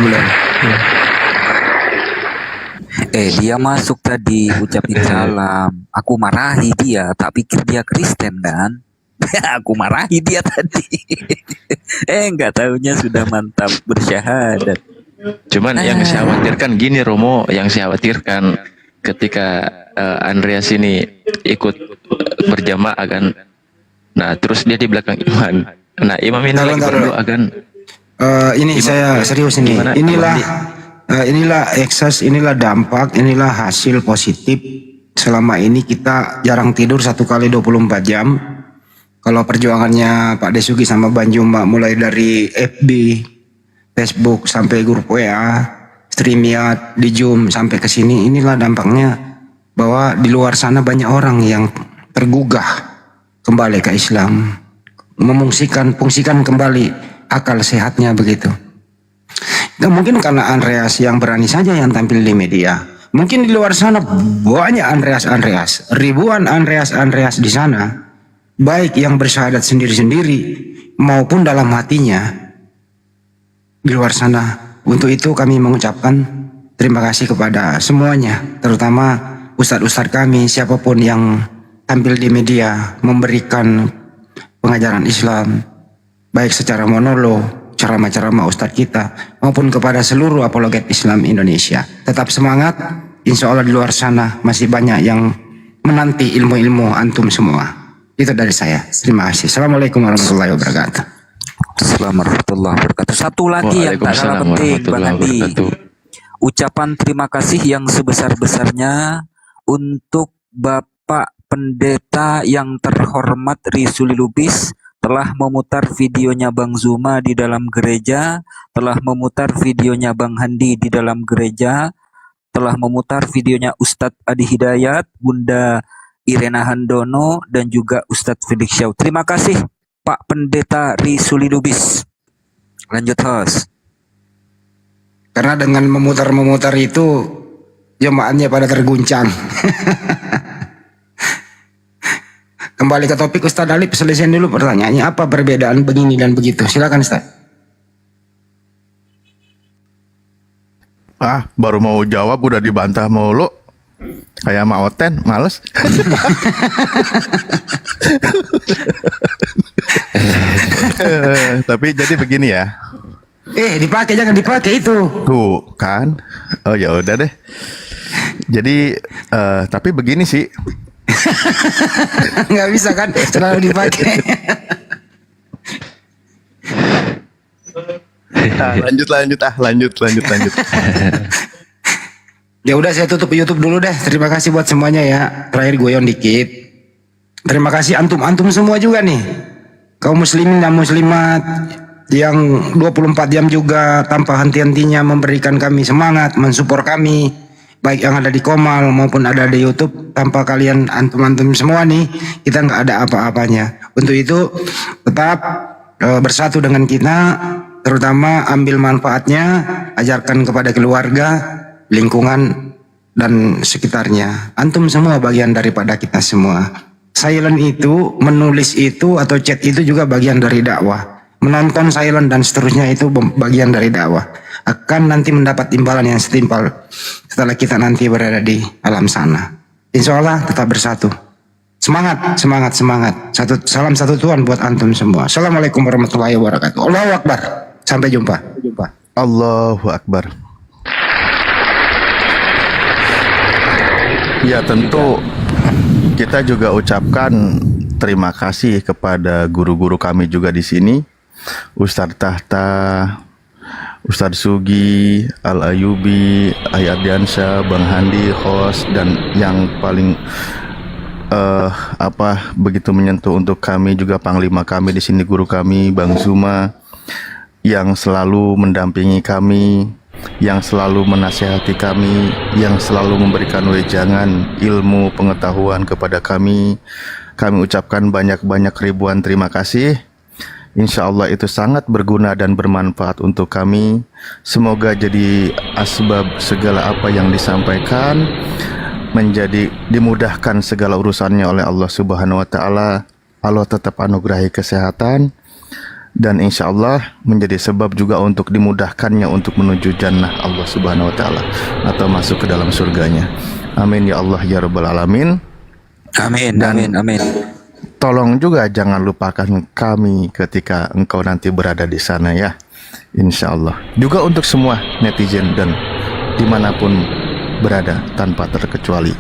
Dia masuk tadi ucapin salam. Aku marahi dia, tak pikir dia Kristen kan? Aku marahi dia tadi. Nggak taunya sudah mantap bersyahadat. Cuman yang saya khawatirkan gini Romo, yang saya khawatirkan ketika Andreas ini ikut berjamaah kan, nah terus dia di belakang imam. Nah imam ini lagi berdoa kan. Ini saya serius ini. Gimana? Inilah ekses, inilah dampak, inilah hasil positif. Selama ini kita jarang tidur 1 kali 24 jam. Kalau perjuangannya Pak Desuki sama Banjuma mulai dari FB, Facebook sampai grup WA, StreamYard, di Zoom sampai ke sini, inilah dampaknya bahwa di luar sana banyak orang yang tergugah kembali ke Islam, fungsikan kembali akal sehatnya begitu. Dan mungkin karena Andreas yang berani saja yang tampil di media. Mungkin di luar sana banyak Andreas, ribuan Andreas di sana, baik yang bersyahadat sendiri-sendiri maupun dalam hatinya di luar sana. Untuk itu kami mengucapkan terima kasih kepada semuanya, terutama ustadz-ustadz kami, siapapun yang tampil di media memberikan pengajaran Islam, baik secara monolog, ceramah-ceramah ustadz kita, maupun kepada seluruh apologet Islam Indonesia. Tetap semangat, insya Allah di luar sana masih banyak yang menanti ilmu-ilmu antum semua. Itu dari saya. Terima kasih. Assalamualaikum warahmatullahi wabarakatuh. Assalamualaikum warahmatullahi wabarakatuh. Satu lagi yang tak kalah penting, Bang Andi. Ucapan terima kasih yang sebesar-besarnya untuk Bapak Pendeta yang terhormat Risuli Lubis, telah memutar videonya Bang Zuma di dalam gereja, telah memutar videonya Bang Handi di dalam gereja, telah memutar videonya Ustadz Adi Hidayat, Bunda Irena Handono, dan juga Ustadz Felix Shaw. Terima kasih Pak Pendeta Risuli Lubis. Lanjut host. Karena dengan memutar-memutar itu jemaatnya pada terguncang. Kembali ke topik Ustadz Alip, selesai dulu pertanyaannya, apa perbedaan begini dan begitu? Silakan Ustadz. Baru mau jawab udah dibantah mulu. Kayak sama Oten, males. Tapi jadi begini ya. Dipakai, jangan dipakai itu. Tuh kan. Oh ya udah deh. Jadi tapi begini sih. Nggak bisa kan selalu dipakai. Lanjut. Ya udah, saya tutup YouTube dulu deh. Terima kasih buat semuanya ya. Terakhir guyon dikit. Terima kasih antum semua juga nih. Kaum muslimin dan muslimat yang 24 jam juga tanpa henti-hentinya memberikan kami semangat, mensupport kami, baik yang ada di Komal maupun ada di YouTube. Tanpa kalian antum semua nih, kita nggak ada apa-apanya. Untuk itu tetap bersatu dengan kita, terutama ambil manfaatnya, ajarkan kepada keluarga, lingkungan dan sekitarnya. Antum semua bagian daripada kita semua. Silent itu, menulis itu atau chat itu juga bagian dari dakwah. Menonton silent dan seterusnya itu bagian dari dakwah. Akan nanti mendapat imbalan yang setimpal setelah kita nanti berada di alam sana. Insya Allah tetap bersatu. Semangat. Salam satu Tuhan buat antum semua. Assalamualaikum warahmatullahi wabarakatuh. Allahu Akbar. Sampai jumpa. Allahu Akbar. Ya tentu kita juga ucapkan terima kasih kepada guru-guru kami juga di sini, Ustadz Tahta, Ustadz Sugi, Al Ayubi, Ayat Diansyah, Bang Handi, host, dan yang paling begitu menyentuh untuk kami juga panglima kami di sini, guru kami Bang Zuma, yang selalu mendampingi kami, yang selalu menasihati kami, yang selalu memberikan wejangan ilmu pengetahuan kepada kami. Kami ucapkan banyak-banyak ribuan terima kasih. Insya Allah itu sangat berguna dan bermanfaat untuk kami. Semoga jadi asbab segala apa yang disampaikan menjadi dimudahkan segala urusannya oleh Allah Subhanahu wa taala. Allah tetap anugerahi kesehatan dan insya Allah menjadi sebab juga untuk dimudahkannya untuk menuju jannah Allah Subhanahu wa taala atau masuk ke dalam surganya. Amin ya Allah ya rabbal alamin. Amin. Tolong juga jangan lupakan kami ketika engkau nanti berada di sana ya. Insya Allah. Juga untuk semua netizen dan dimanapun berada tanpa terkecuali.